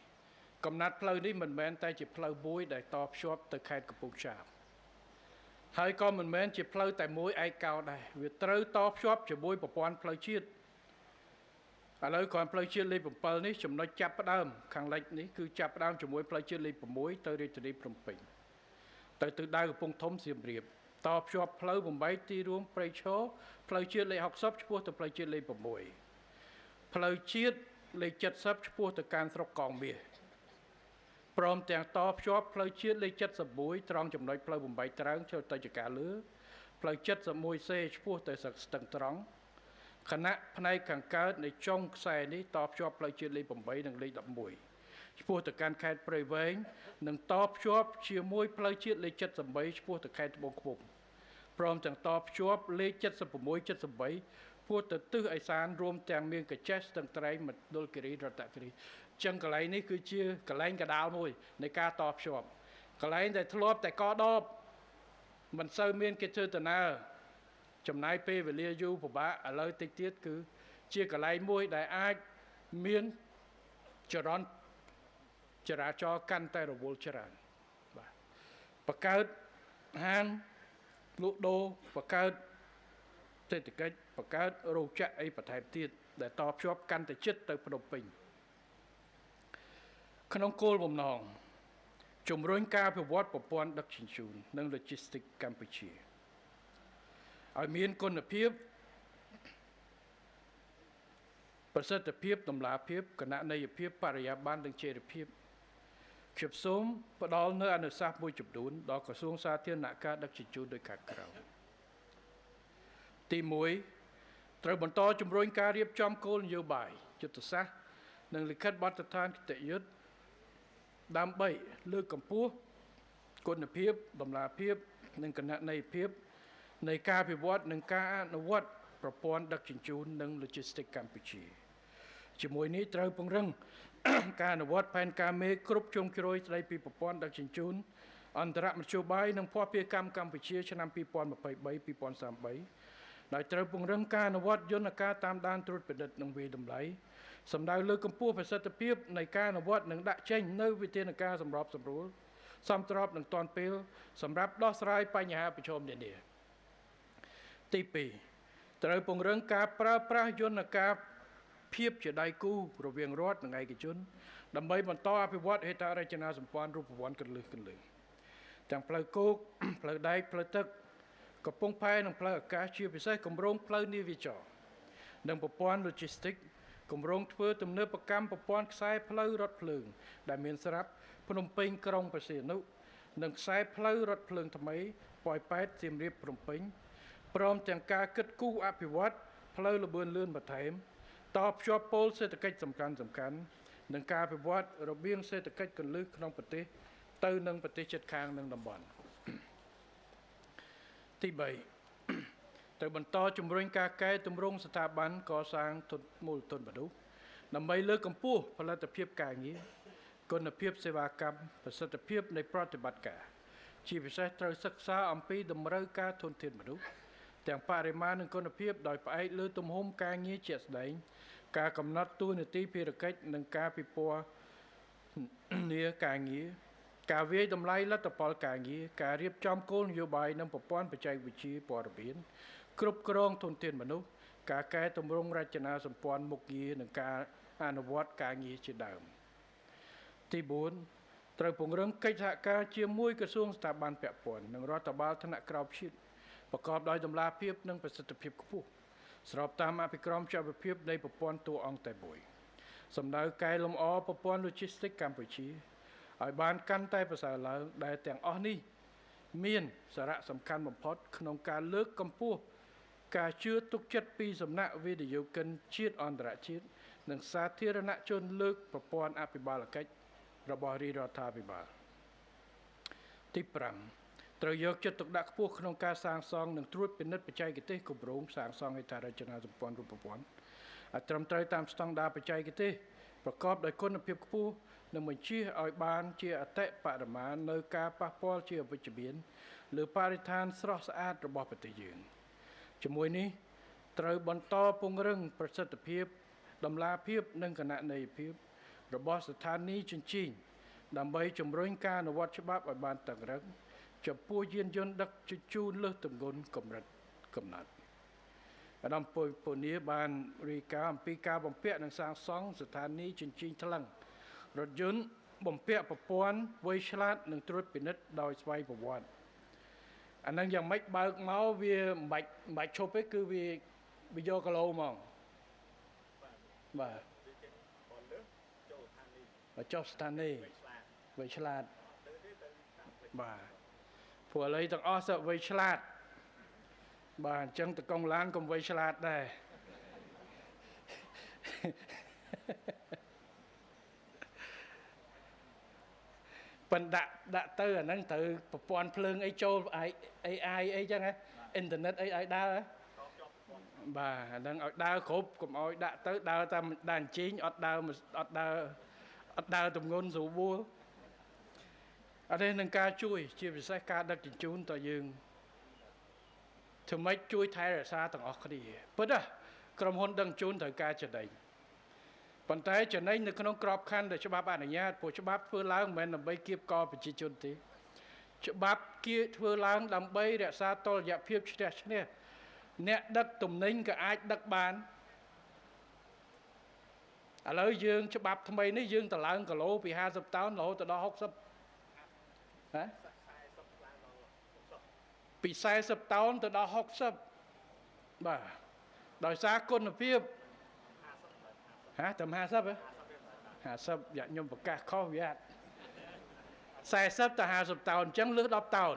កំណត់ផ្លូវនេះមិនមែនតែជាផ្លូវមួយដែលតភ្ជាប់ទៅខេត្តកំពង់ចាមហើយក៏មិនមែនជាផ្លូវតែមួយឯកោដែរវាត្រូវតភ្ជាប់ជាមួយប្រព័ន្ធផ្លូវជាតិឥឡូវគ្រាន់ផ្លូវជាតិលេខ7នេះចំណុចចាប់ផ្ដើមខាងលិចនេះគឺចាប់ផ្ដើមជាមួយផ្លូវជាតិលេខ6ទៅរាជធានីភ្នំពេញទៅទិសដៅកំពង់ធំសៀមរាបតភ្ជាប់ផ្លូវបំបីទីរួមព្រៃឈរផ្លូវជាតិលេខ60ឆ្ពោះទៅផ្លូវជាតិលេខ6ផ្លូវជាតិលេខ70ឆ្ពោះទៅកាន់ស្រុកកងមាសព្រមទាំងតភ្ជាប់ផ្លូវជាតិលេខ71ត្រង់ចំណុចផ្លូវបំបីត្រើងចូលទៅចកាលឺផ្លូវ 71C ឆ្ពោះទៅស្ទឹងត្រង់ខណៈផ្នែកខាងកើតនៃចុងខ្សែនេះតភ្ជាប់ផ្លូវជាតិលេខ8និងលេខ11ឆ្ពោះទៅកាន់ខេត្តព្រៃវែងនិងតភ្ជាប់ជាមួយផ្លូវជាតិលេខ78ឆ្ពោះទៅខេត្តត្បូងឃ្មុំព្រមទាំងតភ្ជាប់លេខ76 78ពោះទៅទិសឦសានរួមទាំងមានកញ្ចេះស្ទឹងត្រែងមណ្ឌលគិរីរតនគិរីចឹងកន្លែងនេះគឺជាកន្លែងកដាលមួយនៃការតភ្ជាប់កន្លែងដែលធ្លាប់តែកដបមិនសូវមានកិច្ចធ្វើដំណើរចំណាយពេលវេលាយូរពិបាកឥឡូវតិចទៀតគឺជាកន្លែងមួយដែលអាចមានចរន្តចរាចរណ៍កាន់តែរវល់ច្រើនបាទបង្កើតហាងលក់ដូរបង្កើតសេដ្ឋកិច្ចបង្កើតរោងចក្រអីបន្ថែមទៀតដែលតភ្ជាប់កាន់តែជិតទៅភ្នំពេញក្នុងគោលបំណងជំរុញការអភិវឌ្ឍប្រព័ន្ធដឹកជញ្ជូននិង Logistics កម្ពុជាឲ្យមានគុណភាពប្រសិទ្ធភាពតម្លាភាពគណនេយ្យភាពបរិយាបន្ននិងចីរភាពខ្ញុំសូមផ្ដល់នូវអនុសាសន៍មួយចំនួនដល់ក្រសួងសាធារណការដឹកជញ្ជូនដោយខាងក្រោមទី1ត្រូវបន្តជំរុញការរៀបចំគោលនយោបាយយុទ្ធសាស្ត្រនិងលិខិតបទដ្ឋានគតិយុត្តដើម្បីលើកកម្ពស់គុណភាពតម្លាភាពនិងគណនេយ្យភាពនៃការអភិវឌ្ឍនិងការអនុវត្តប្រព័ន្ធដឹកជញ្ជូននិង Logistics កម្ពុជា ជាមួយនេះត្រូវពង្រឹង ការអនុវត្តផែនការមេគ្រប់ជ្រុងជ្រោយស្តីពីប្រព័ន្ធដឹកជញ្ជូនអន្តរមធ្យោបាយនិងភស្តុភារកម្មកម្ពុជាឆ្នាំ2023-2033 ដោយត្រូវពង្រឹងការអនុវត្តយន្តការតាមដានត្រួតពិនិត្យនិងវិយតម្លៃសម្ដៅលើកកម្ពស់ប្រសិទ្ធភាពនៃការអនុវត្តនិងដាក់ចេញនៅវិធានការសម្របសម្រួលសមស្របនឹងទាន់ពេលសម្រាប់ដោះស្រាយបញ្ហាប្រឈមនានាទី2ត្រូវពង្រឹងការប្រើប្រាស់យន្តការភាពជាដៃគូរវាងរដ្ឋនិងឯកជនដើម្បីបន្តអភិវឌ្ឍហេដ្ឋារចនាសម្ព័ន្ធរូបវន្តគន្លឹះទាំងផ្លូវគោក ផ្លូវដែកផ្លូវទឹកកំពង់ផែនិងផ្លូវអាកាសជាពិសេសគម្រោងផ្លូវនាវាចរនិងប្រព័ន្ធ logistics គម្រោងធ្វើទំនើបកម្មប្រព័ន្ធខ្សែផ្លូវរថភ្លើងដែលមានស្រាប់ភ្នំពេញក្រុងព្រះសីហនុនិងខ្សែផ្លូវរថភ្លើងថ្មីប៉ោយប៉ែតសៀមរាបភ្នំពេញព្រមទាំងការគិតគូរអភិវឌ្ឍផ្លូវលបឿនលឿនបន្ថែមតភ្ជាប់គោលសេដ្ឋកិច្ចសំខាន់និងការអភិវឌ្ឍរបៀងសេដ្ឋកិច្ចគន្លឹះក្នុងប្រទេសទៅនឹងប្រទេសជិតខាងនិងតំបន់ទី3ត្រូវបន្តជំរុញការកែតម្រង់ស្ថាប័នកសាងមូលធនមនុស្សដើម្បីលើកកម្ពស់ផលិតភាពការងារគុណភាពសេវាកម្មប្រសិទ្ធភាពនៃប្រតិបត្តិការជាពិសេសត្រូវសិក្សាអំពីតម្រូវការធនធានមនុស្សទាំងបរិមាណនិងគុណភាពដោយផ្អែកលើទំហំការងារជាក់ស្ដែងការកំណត់តួនាទីភារកិច្ចនិងការពិពណ៌នាការងារការវាយតម្លៃលទ្ធផលការងារការរៀបចំគោលនយោបាយនិងប្រព័ន្ធបច្ចេកវិទ្យាព័ត៌មានគ្រប់គ្រងធនធានមនុស្សការកែតម្រង់រចនាសម្ព័ន្ធមុខងារនិងការអនុវត្តការងារជាដើមទី4ត្រូវពង្រឹងកិច្ចសហការជាមួយក្រសួងស្ថាប័នពាក់ព័ន្ធនិងរដ្ឋបាលថ្នាក់ក្រោមជាតិប្រកបដោយតម្លាភាពនិងប្រសិទ្ធភាពខ្ពស់ស្របតាមអភិក្រមចក្រភាពនៃប្រព័ន្ធតួអង្គតែមួយសម្ដៅកែលម្អប្រព័ន្ធ logistics កម្ពុជាឲ្យបានកាន់តែប្រសើរឡើងដែលទាំងអស់នេះមានសារៈសំខាន់បំផុតក្នុងការលើកកម្ពស់ការជឿទុកចិត្តពីសំណាក់វិនិយោគិនជាតិអន្តរជាតិនិងសាធារណជនលើកប្រព័ន្ធអភិបាលកិច្ចរបស់រាជរដ្ឋាភិបាលទី5ត្រូវយកចិត្តទុកដាក់ខ្ពស់ក្នុងការសាងសង់និងត្រួតពិនិត្យបច្ចេកទេសគម្រោងសាងសង់ហេដ្ឋារចនាសម្ព័ន្ធរូបវន្តឲ្យត្រឹមត្រូវតាមស្តង់ដារបច្ចេកទេសប្រកបដោយគុណភាពខ្ពស់និងបញ្ជៀសឲ្យបានជាអតិបរមានៅការប៉ះពាល់ជាអវិជ្ជមានលើបរិស្ថានស្រស់ស្អាតរបស់ប្រទេសយើងជាមួយនេះត្រូវបន្តពង្រឹងប្រសិទ្ធភាពតម្លាភាពនិងគណនេយ្យភាពរបស់ស្ថានីយ៍ជញ្ជីងដើម្បីជំរុញការអនុវត្តច្បាប់ឲ្យបានតឹងរ៉ឹងចំពោះយានយន្តដឹកជញ្ជូនលើសទម្ងន់កម្រិតកំណត់អាដាមពូនីបានរាយការណ៍អំពីការបំពាក់និងសាងសង់ស្ថានីយ៍ជញ្ជីងថ្លឹងរថយន្តបំពាក់ប្រព័ន្ធវៃឆ្លាតនិងត្រួតពិនិត្យដោយស្វ័យប្រវត្តិអានឹងយ៉ាងម៉េចបើកមកវាមិនបាច់ឈប់ទេគឺវាយកគីឡូហ្មងបាទចុះស្ថានីយ៍វៃឆ្លាតបាទព្រោះឥឡូវទាំងអស់សឹកវៃឆ្លាតបាទអញ្ចឹងតកង់ឡានកុំវៃឆ្លាតដែរប៉ុន្តែដាក់ទៅអាហ្នឹងត្រូវប្រព័ន្ធភ្លើងអីចូល AI អីចឹងហ៎អ៊ីនធឺណិតអីឲ្យដើរបាទអាហ្នឹងឲ្យដើរគ្រប់កុំឲ្យដាក់ទៅដើរតាមដានអញ្ជើញអត់ដើរទម្ងន់ស្រួលបួលអត់ទេនឹងការជួយជាពិសេសការដឹកជញ្ជូនតើយើងធ្វើម៉េចជួយថែរក្សាទាំងអស់គ្នាពិតណាក្រុមហ៊ុនដឹកជញ្ជូនត្រូវការចំណេញប៉ុន្តែចំណេញនៅក្នុងក្របខ័ណ្ឌដែលច្បាប់អនុញ្ញាតព្រោះច្បាប់ធ្វើឡើងមិនមែនដើម្បីគៀបកប្រជាជនទេច្បាប់ធ្វើឡើងដើម្បីរក្សាតុល្យភាពឈ្នះអ្នកដឹកទំនិញក៏អាចដឹកបានឥឡូវយើងច្បាប់ថ្មីនេះយើងតម្លើងគីឡូពី50តោនរហូតដល់60ហ៎ពី40តោនទៅដល់60បាទដោយសារគុណភាពតែ50ហ៎50យ៉ាខ្ញុំប្រកាសខុសវា40ទៅ50តោនអញ្ចឹងលើស10តោន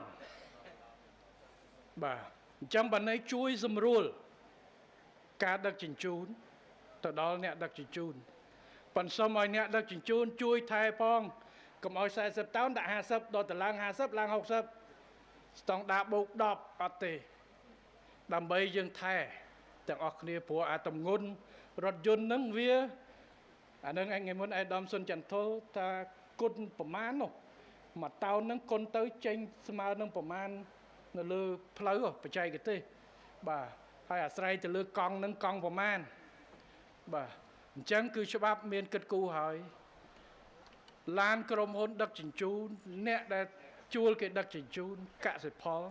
បាទអញ្ចឹងបានន័យជួយសម្រួលការដឹកជញ្ជូនទៅដល់អ្នកដឹកជញ្ជូនប៉ុន្តែសូមឲ្យអ្នកដឹកជញ្ជូនជួយថែផងកុំឲ្យ40តោនដាក់50ដល់តឡើង50ឡើង60ស្តង់ដារបូក10អត់ទេដើម្បីយើងថែទាំងអស់គ្នាព្រោះអាទម្ងន់រថយន្តហ្នឹងវា អានឹងឯងមុនឯកឧត្តមសុនចន្ទថុលថាគុណប្រមាណនោះមួយតោនហ្នឹងគុណទៅចេញស្មើនឹងប្រមាណនៅលើផ្លូវបច្ចេកទេសបាទហើយអាស្រ័យទៅលើកង់ហ្នឹងកង់ប្រមាណបាទអញ្ចឹងគឺច្បាប់មានគិតគូរហើយឡានក្រុមហ៊ុនដឹកជញ្ជូនអ្នកដែលជួលគេដឹកជញ្ជូនកសិផល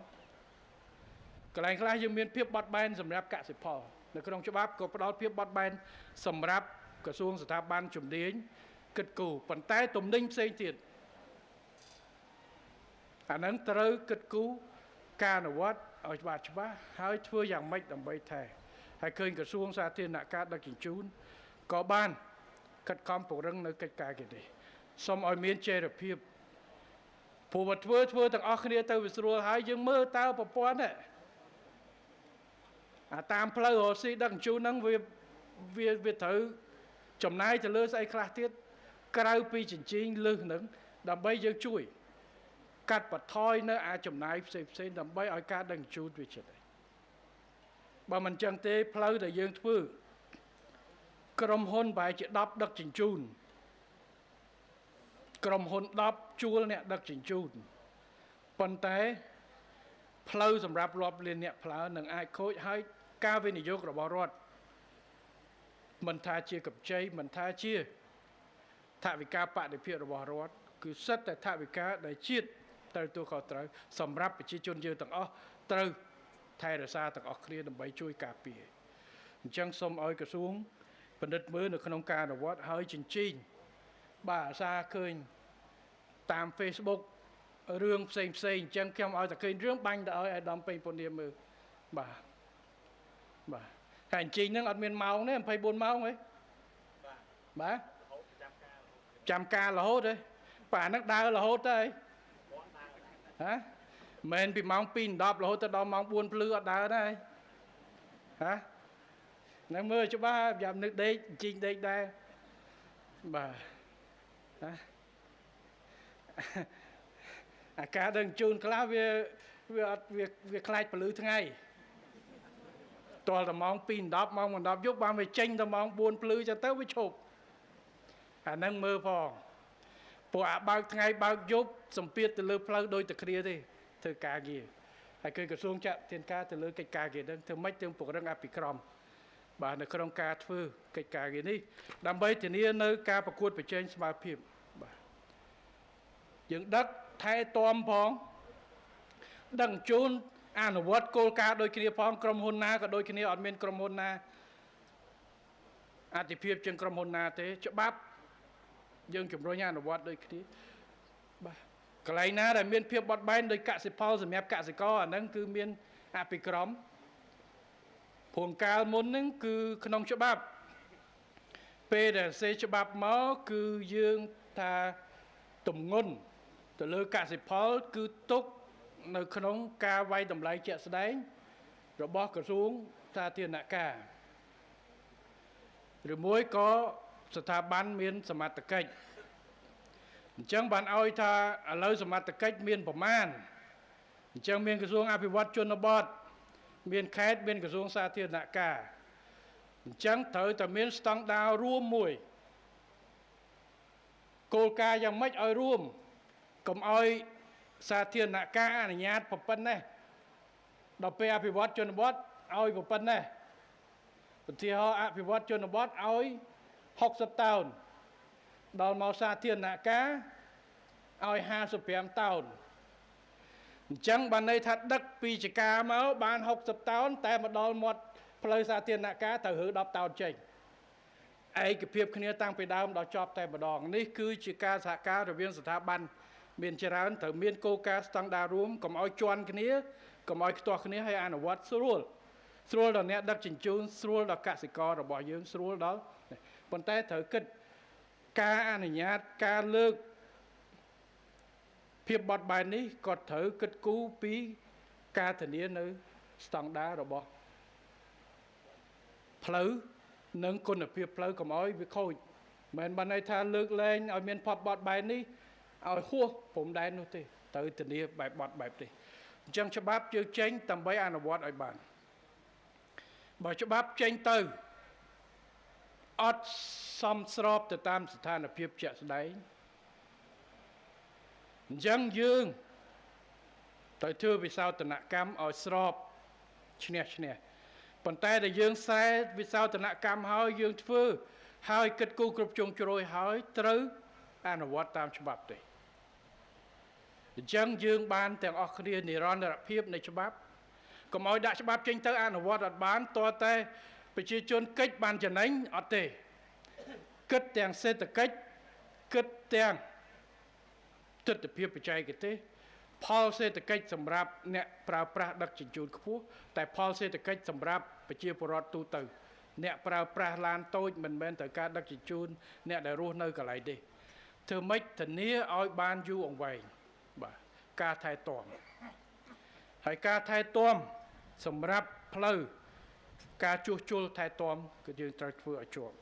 កន្លែងខ្លះយើងមានភាពបត់បែនសម្រាប់កសិផលនៅក្នុងច្បាប់ក៏ផ្ដល់ភាពបត់បែនសម្រាប់ក្រសួងស្ថាប័នជំនាញគិតគូរប៉ុន្តែទំនិញផ្សេងទៀតអានឹងត្រូវគិតគូរការអនុវត្តឲ្យច្បាស់ហើយធ្វើយ៉ាងម៉េចដើម្បីថែហើយឃើញក្រសួងសាធារណការដឹកជញ្ជូនក៏បានខិតខំពង្រឹងនៅកិច្ចការគេនេះសូមឲ្យមានចីរភាពព្រោះបើធ្វើទាំងអស់គ្នាទៅវាស្រួលហើយយើងមើលតើប្រព័ន្ធអាតាមផ្លូវរស៊ីដឹកជញ្ជូនហ្នឹងវាត្រូវចំណាយទៅលើស្អីខ្លះទៀតក្រៅពីជញ្ជីងលើសហ្នឹងដើម្បីយើងជួយកាត់បន្ថយនៅអាចំណាយផ្សេងដើម្បីឲ្យការដឹកជញ្ជូនវាចិត្តបើមិនចឹងទេផ្លូវដែលយើងធ្វើក្រុមហ៊ុនប្រហែលជា10ដឹកជញ្ជូនក្រុមហ៊ុន10ជួលអ្នកដឹកជញ្ជូនប៉ុន្តែផ្លូវសម្រាប់រាប់លានអ្នកផ្លើនឹងអាចខូចហើយការវិនិយោគរបស់រដ្ឋមិនថាជាកម្ចីមិនថាជាថវិកាបដិភិបរបស់រដ្ឋគឺសិតតែថវិកាដែលជាតិត្រូវទូខុសត្រូវសម្រាប់ប្រជាជនយើងទាំងអស់ត្រូវថែរក្សាទាំងអស់គ្នាដើម្បីជួយការពារអញ្ចឹងសូមឲ្យក្រសួងពិនិត្យមើលនៅក្នុងការអនុវត្តហើយជញ្ជីងបាទអាសាឃើញតាម Facebook រឿងផ្សេងអញ្ចឹងខ្ញុំឲ្យតែឃើញរឿងបាញ់ទៅឲ្យអាដាមពេញពនាមមើលបាទតែអញ្ជើញហ្នឹងអត់មានម៉ោងទេ24ម៉ោងហ៎បាទចាំការរហូតទេបាទអាហ្នឹងដើររហូតទៅហ៎មិនពីម៉ោង2:10រហូតទៅដល់ម៉ោង4ភ្លឺអត់ដើរទេហ៎នៅមើលច្បាស់យ៉ាប់នឹកដេកជីងដេកដែរបាទណាអាការដឹងជូនខ្លះវាអត់វាខ្លាចពលឺថ្ងៃតលតែម៉ោង2:10ម៉ោង10យប់បានវាចេញទៅម៉ោង4ភ្លឺចឹងទៅវាឈប់អាហ្នឹងមើលផងពួកអាបើកថ្ងៃបើកយប់សម្ពាធទៅលើផ្លូវដូចតែគ្នាទេធ្វើការងារហើយគឺក្រសួងចាក់ទានការទៅលើកិច្ចការងារហ្នឹងធ្វើម៉េចទាំងពង្រឹងអភិក្រមបាទនៅក្នុងការធ្វើកិច្ចការងារនេះដើម្បីធានានៅការប្រកួតប្រជែងស្មើភាពបាទយើងដឹកថែទាំផងដឹកជូនអនុវត្តគោលការណ៍ដូចគ្នាផងក្រុមហ៊ុនណាក៏ដូចគ្នាអត់មានក្រុមហ៊ុនណាអធិភាពជាងក្រុមហ៊ុនណាទេច្បាប់យើងជំរុញអនុវត្តដូចគ្នាបាទកន្លែងណាដែលមានភាពបត់បែនដោយកសិផលសម្រាប់កសិករអាហ្នឹងគឺមានអភិក្រមព្រោះកាលមុនហ្នឹងគឺក្នុងច្បាប់ពេលដែលសេច្បាប់មកគឺយើងថាទំងន់ទៅលើកសិផលគឺទុកនៅក្នុងការវាយតម្លៃជាក់ស្ដែងរបស់ក្រសួងសាធារណការឬមួយក៏ស្ថាប័នមានសមត្ថកិច្ចអញ្ចឹងបានឲ្យថាឥឡូវសមត្ថកិច្ចមានប្រមាណអញ្ចឹងមានក្រសួងអភិវឌ្ឍជនបទមានខេត្តមានក្រសួងសាធារណការអញ្ចឹងត្រូវតែមានស្តង់ដាររួមមួយគោលការណ៍យ៉ាងម៉េចឲ្យរួមកុំឲ្យសាធារណការអនុញ្ញាតប៉ុណ្ណេះដល់ពេលអភិវឌ្ឍជនបទឲ្យប៉ុណ្ណេះឧទាហរណ៍អភិវឌ្ឍជនបទឲ្យ60តោនដល់មកសាធារណការឲ្យ55តោនអញ្ចឹងបានន័យថាដឹកពីចការមកបាន60តោនតែមកដល់មាត់ផ្លូវសាធារណការត្រូវរើ10តោនចេញឯកភាពគ្នាតាំងពីដើមដល់ចប់តែម្ដងនេះគឺជាការសហការរវាងស្ថាប័នមានច្រើនត្រូវមានគោលការណ៍ស្តង់ដាររួមកុំឲ្យជន់គ្នាកុំឲ្យខ្ទាស់គ្នាហើយអនុវត្តស្រួលដល់អ្នកដឹកជញ្ជូនស្រួលដល់កសិកររបស់យើងស្រួលដល់ប៉ុន្តែត្រូវគិតការអនុញ្ញាតការលើកភាពបត់បែននេះក៏ត្រូវគិតគូរពីការធានានៅស្តង់ដាររបស់ផ្លូវនិងគុណភាពផ្លូវកុំឲ្យវាខូចមិនបានន័យថាលើកលែងឲ្យមានផាត់បត់បែននេះឲ្យហួសព្រំដែននោះទេត្រូវធានាបែបបត់បែបនេះអញ្ចឹងច្បាប់យើងចេញដើម្បីអនុវត្តឲ្យបានបើច្បាប់ចេញទៅ អត់សមស្របទៅតាមស្ថានភាពជាក់ស្ដែងអញ្ចឹងយើងទៅធ្វើវិសោធនកម្មឲ្យស្របឈ្នះប៉ុន្តែដែលយើងខ្សែវិសោធនកម្មហើយយើងធ្វើហើយគិតគូរគ្រប់ជ្រុងជ្រោយហើយត្រូវអនុវត្តតាមច្បាប់ទេអញ្ចឹងយើងបានទាំងអស់គ្នានិរន្តរភាពនៃច្បាប់កុំឲ្យដាក់ច្បាប់ចេញទៅអនុវត្តអត់បានតើតែប្រជាជនកិច្ចបានចំណេញអត់ទេគិតទាំងសេដ្ឋកិច្ចគិតទាំងទិដ្ឋភាពបច្ចេកទេសផលសេដ្ឋកិច្ចសម្រាប់អ្នកប្រើប្រាស់ដឹកជញ្ជូនខ្ពស់តែផលសេដ្ឋកិច្ចសម្រាប់ប្រជាពលរដ្ឋទូទៅអ្នកប្រើប្រាស់ឡានតូចមិនមែនត្រូវការដឹកជញ្ជូនអ្នកដែលរស់នៅកន្លែងទេធ្វើម៉េចធានាឲ្យបានយូរអង្វែងបាទការថែទាំហើយការថែទាំសម្រាប់ផ្លូវការជួសជុលថែទាំគឺយើងត្រូវធ្វើឲ្យជាប់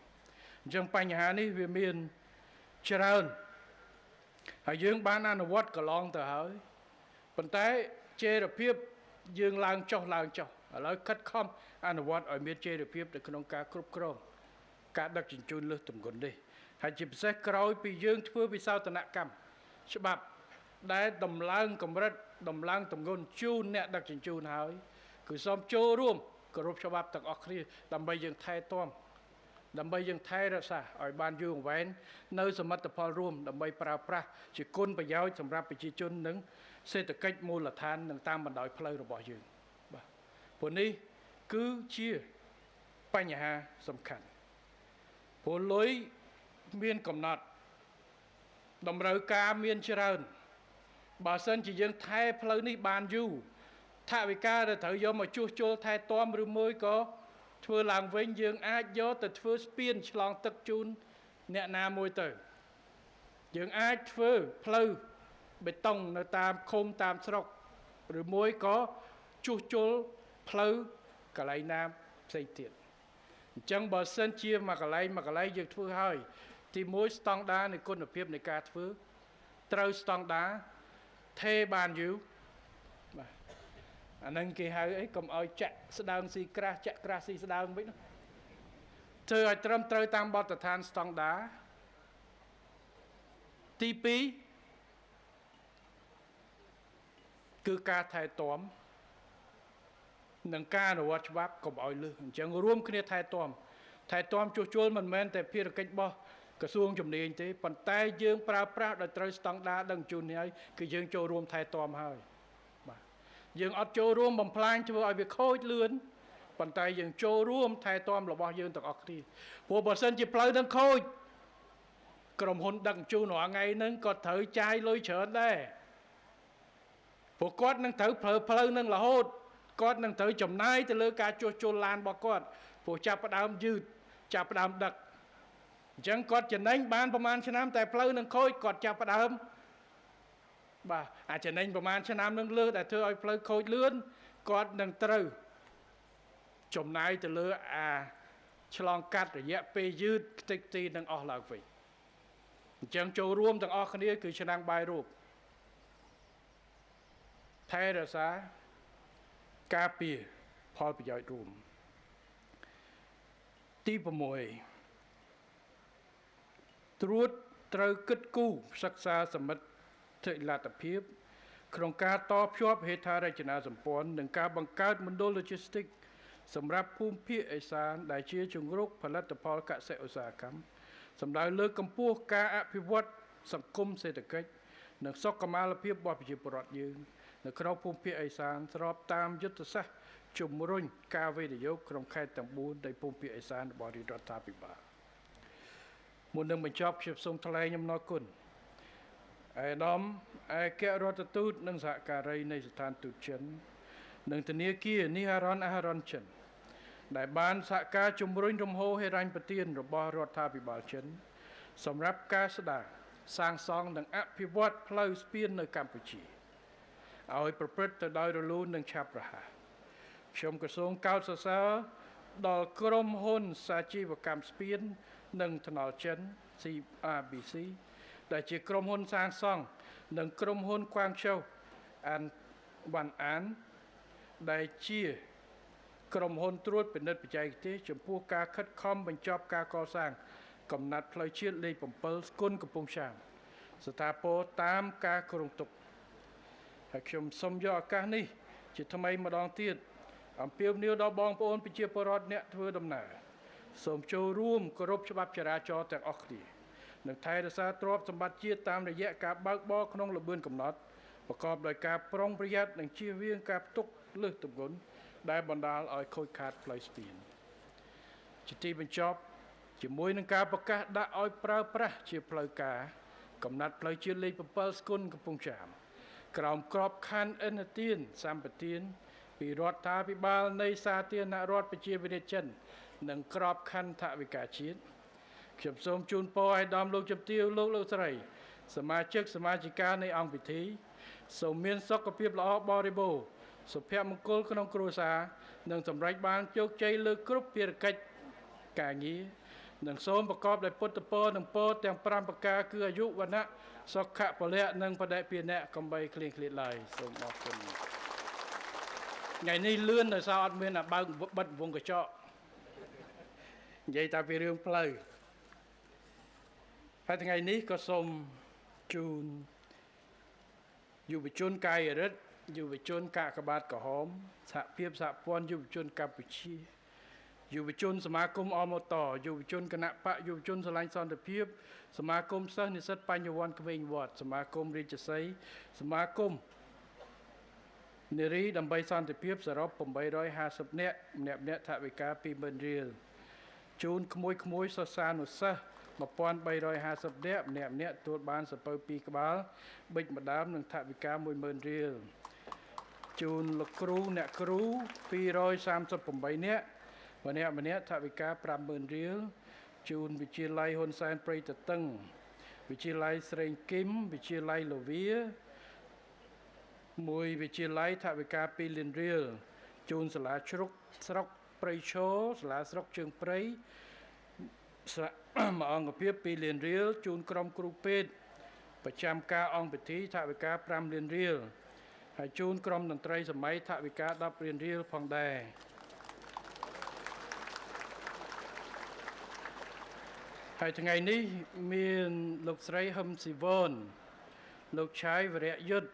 អញ្ចឹងបញ្ហានេះវាមានច្រើនហើយយើងបានអនុវត្តកន្លងទៅហើយប៉ុន្តែចេរភាពយើងឡើងចុះឥឡូវខិតខំអនុវត្តឲ្យមានចេរភាពនៅក្នុងការគ្រប់គ្រងការដឹកជញ្ជូនលើសទម្ងន់នេះហើយជាពិសេសក្រោយពីយើងធ្វើវិសោធនកម្មច្បាប់ដែលដំឡើងកម្រិតដំឡើងទម្ងន់ជូនអ្នកដឹកជញ្ជូនហើយគឺសូមចូលរួមគោរពច្បាប់ទាំងអស់គ្នាដើម្បីយើងថែទាំដើម្បីយើងថែរក្សាឲ្យបានយូរអង្វែងនៅសមិទ្ធផលរួមដើម្បីប្រើប្រាស់ជាគុណប្រយោជន៍សម្រាប់ប្រជាជននិងសេដ្ឋកិច្ចមូលដ្ឋាននិងតាមបណ្ដោយផ្លូវរបស់យើងបាទព្រោះនេះគឺជាបញ្ហាសំខាន់ព្រោះលុយមានកំណត់តម្រូវការមានច្រើនបើសិនជាយើងថែផ្លូវនេះបានយូរថវិកាដែលត្រូវយកមកជួសជុលថែទាំឬមួយក៏ធ្វើឡើងវិញយើងអាចយកទៅធ្វើស្ពានឆ្លងទឹកជូនអ្នកណាមួយទៅយើងអាចធ្វើផ្លូវបេតុងនៅតាមឃុំតាមស្រុកឬមួយក៏ជួសជុលផ្លូវកន្លែងណាផ្សេងទៀតអញ្ចឹងបើសិនជាមួយកន្លែងយើងធ្វើហើយទី1ស្តង់ដារនៃគុណភាពនៃការធ្វើត្រូវស្តង់ដារថេបានយូរបាទអានឹងគេហៅអីកុំឲ្យចាក់ស្ដើងស៊ីក្រាស់ចាក់ក្រាស់ស៊ីស្ដើងវិញធ្វើឲ្យត្រឹមត្រូវតាមបទដ្ឋានស្តង់ដារទី2គឺការថែទាំនិងការអនុវត្តច្បាប់កុំឲ្យលើសអញ្ចឹងរួមគ្នាថែទាំជួសជុលមិនមែនតែភារកិច្ចរបស់ក្រសួងជំនាញទេប៉ុន្តែយើងប្រើប្រាស់ដោយត្រូវស្តង់ដារដឹងជូននេះហើយគឺយើងចូលរួមថែទាំហើយបាទយើងអត់ចូលរួមបំផ្លាញធ្វើឲ្យវាខូចលឿនប៉ុន្តែយើងចូលរួមថែទាំរបស់យើងទាំងអស់គ្នាព្រោះបើសិនជាផ្លូវនឹងខូចក្រុមហ៊ុនដឹកជញ្ជូនរាល់ថ្ងៃហ្នឹងក៏ត្រូវចាយលុយច្រើនដែរព្រោះគាត់នឹងត្រូវប្រើផ្លូវនឹងរហូតគាត់នឹងត្រូវចំណាយទៅលើការជួសជុលឡានរបស់គាត់ព្រោះចាប់ផ្ដើមយឺតចាប់ផ្ដើមដឹកអញ្ចឹងគាត់ចំណេញបានប្រហែលឆ្នាំតែផ្លូវនឹងខូចគាត់ចាប់ផ្ដើមបាទអាចចំណេញប្រហែលឆ្នាំនឹងលើដែលធ្វើឲ្យផ្លូវខូចលឿនគាត់នឹងត្រូវចំណាយទៅលើឆ្លងកាត់រយៈពេលយឺតខ្ទេចខ្ទីនឹងអស់ឡើងវិញអញ្ចឹងចូលរួមទាំងអស់គ្នាគឺឆ្នាំងបាយរូបថែរក្សាការពារផលប្រយោជន៍រួមទី6ត្រួតត្រូវគិតគូរសិក្សាសមិទ្ធលទ្ធភាពក្នុងការតភ្ជាប់ហេដ្ឋារចនាសម្ព័ន្ធនិងការបង្កើតមណ្ឌល logistics សម្រាប់ភូមិភាគឦសានដែលជាជង្រុកផលិតផលកសិឧស្សាហកម្មសម្ដៅលើកកម្ពស់ការអភិវឌ្ឍសង្គមសេដ្ឋកិច្ចនិងសុខុមាលភាពរបស់ប្រជាពលរដ្ឋយើងនៅក្នុងភូមិភាគឦសានស្របតាមយុទ្ធសាស្ត្រជំរុញការវិនិយោគក្នុងខេត្តទាំង4នៃភូមិភាគឦសានរបស់រដ្ឋាភិបាលមុននឹងបញ្ចប់ខ្ញុំសូមថ្លែងអំណរគុណឯកឧត្តមឯករដ្ឋទូតនិងសហការីនៃស្ថានទូតចិននិងធនាគារនីហារ៉ុនអាហារ៉ុនចិនដែលបានសហការជំរុញរំហូរហិរញ្ញប្បទានរបស់រដ្ឋាភិបាលចិនសម្រាប់ការស្ដារសាងសង់និងអភិវឌ្ឍផ្លូវស្ពាននៅកម្ពុជាឲ្យប្រព្រឹត្តទៅដោយរលូននិងឆាប់រហ័សខ្ញុំក៏សូមកោតសរសើរដល់ក្រុមហ៊ុនសាជីវកម្មស្ពាននិងថ្នល់ចិន CRBC ដែលជាក្រុមហ៊ុនសាងសង់និងក្រុមហ៊ុនគួងជូអានវ៉ាន់អានដែលជា ក្រុមហ៊ុនត្រួតពិនិត្យបច្ចេកទេសចំពោះការខិតខំបញ្ចប់ការកសាងកំណត់ផ្លូវជាតិលេខ7ស្គុនកំពង់ចាមស្ថាពរតាមការគ្រោងទុកហើយខ្ញុំសូមយកឱកាសនេះជាថ្មីម្ដងទៀតអំពាវនាវដល់បងប្អូនប្រជាពលរដ្ឋអ្នកធ្វើដំណើរសូមចូលរួមគោរពច្បាប់ចរាចរណ៍ទាំងអស់គ្នានិងថែរក្សាទ្រព្យសម្បត្តិជាតិតាមរយៈការបើកបរក្នុងល្បឿនកំណត់ប្រកបដោយការប្រុងប្រយ័ត្ននិងជៀសវាងការផ្ទុកលើសទម្ងន់ដែលបណ្ដាលឲ្យខូចខាតផ្លូវស្ពានជាទីបញ្ចប់ជាមួយនឹងការប្រកាសដាក់ឲ្យប្រើប្រាស់ជាផ្លូវការកំណត់ផ្លូវជាតិលេខ7ស្គុនកំពង់ចាមក្រោមក្របខ័ណ្ឌឥណទានសម្បទានពីរដ្ឋាភិបាលនៃសាធារណរដ្ឋប្រជាមានិតចិននិងក្របខ័ណ្ឌថវិកាជាតិខ្ញុំសូមជូនពរឲ្យដំលោកជំទាវលោកស្រីសមាជិកសមាជិកានៃអង្គពិធីសូមមានសុខភាពល្អបរិបូរណ៍សុភមង្គលក្នុងគ្រួសារនិងសម្រេចបានជោគជ័យលើគ្រប់ភារកិច្ចការងារនិងសូមប្រកបដោយពុទ្ធពរនិងពរទាំង5ប្រការគឺអាយុវណ្ណៈសុខៈពលៈនិងបដិពានៈកំបីគ្លៀងគ្លាតឡើយសូមអរគុណថ្ងៃនេះលឿនដោយសារអត់មានបើកបិទវងកញ្ចក់និយាយតែពីរឿងផ្លូវហើយថ្ងៃនេះក៏សូមជូនយុវជនកាយរិទ្ធយុវជនកាកបាទក្រហមសហភាពសហព័ន្ធយុវជនកម្ពុជាយុវជនសមាគមអមតយុវជនគណៈបកយុវជនស្រឡាញ់សន្តិភាពសមាគមសិស្សនិស្សិតបញ្ញវន្តក្មេងវត្តសមាគមរាជសីសមាគមនារីដើម្បីសន្តិភាពសរុប850នាក់ម្នាក់ថវិកា20000រៀលជូនក្មួយសិស្សានុសិស្ស1350នាក់ម្នាក់ទទួលបានសភៅ2ក្បាលប៊ិចម្ដាមនិងថវិកា10000រៀលជូនលោកគ្រូអ្នកគ្រូ238នាក់ម្នាក់ថវិកា50000រៀលជូនវិទ្យាល័យហ៊ុនសែនព្រៃតតឹងវិទ្យាល័យស្រេងគឹមវិទ្យាល័យលវាមួយវិទ្យាល័យថវិកា2លានរៀលជូនសាលាជ្រុកស្រុកព្រៃឈរសាលាស្រុកជើងព្រៃមួយអង្គភាព2លានរៀលជូនក្រុមគ្រូពេទ្យប្រចាំការអង្គពិធីថវិកា5លានរៀលហើយជូនក្រុមតន្ត្រីសម័យថវិកា10លានរៀលផងដែរហើយថ្ងៃនេះមានលោកស្រីហឹមស៊ីវនលោកឆាយវរៈយុទ្ធ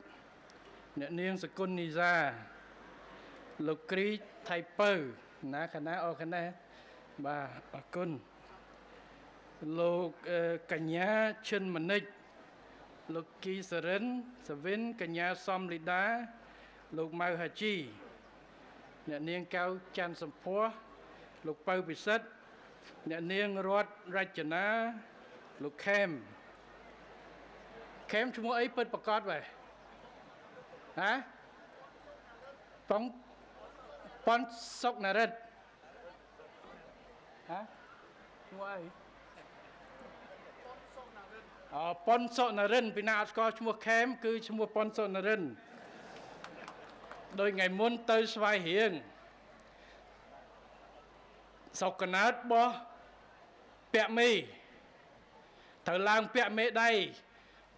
អ្នកនាងសគុណនីសាលោកគ្រីថៃពៅណាគណៈអរគណៈបាទអរគុណលោកកញ្ញាឈិនមនិចលោកគីសរិនសវិនកញ្ញាសំលីដាលោកម៉ៅហាជីអ្នកនាងកៅច័ន្ទសម្ផស្សលោកពៅពិសិដ្ឋអ្នកនាងរដ្ឋរចនាលោកខេមឈ្មោះអីពិតប្រកបវ៉េហ៎ប៉ុនសុកនរិទ្ធហ៎ឈ្មោះអីប៉ុនសុនរិនពីណាអត់ស្គាល់ឈ្មោះខេមគឺឈ្មោះប៉ុនសុនរិនដោយថ្ងៃមុនទៅស្វាយរៀងសោកណាតបោះពាក់មីត្រូវឡើងពាក់មេដៃ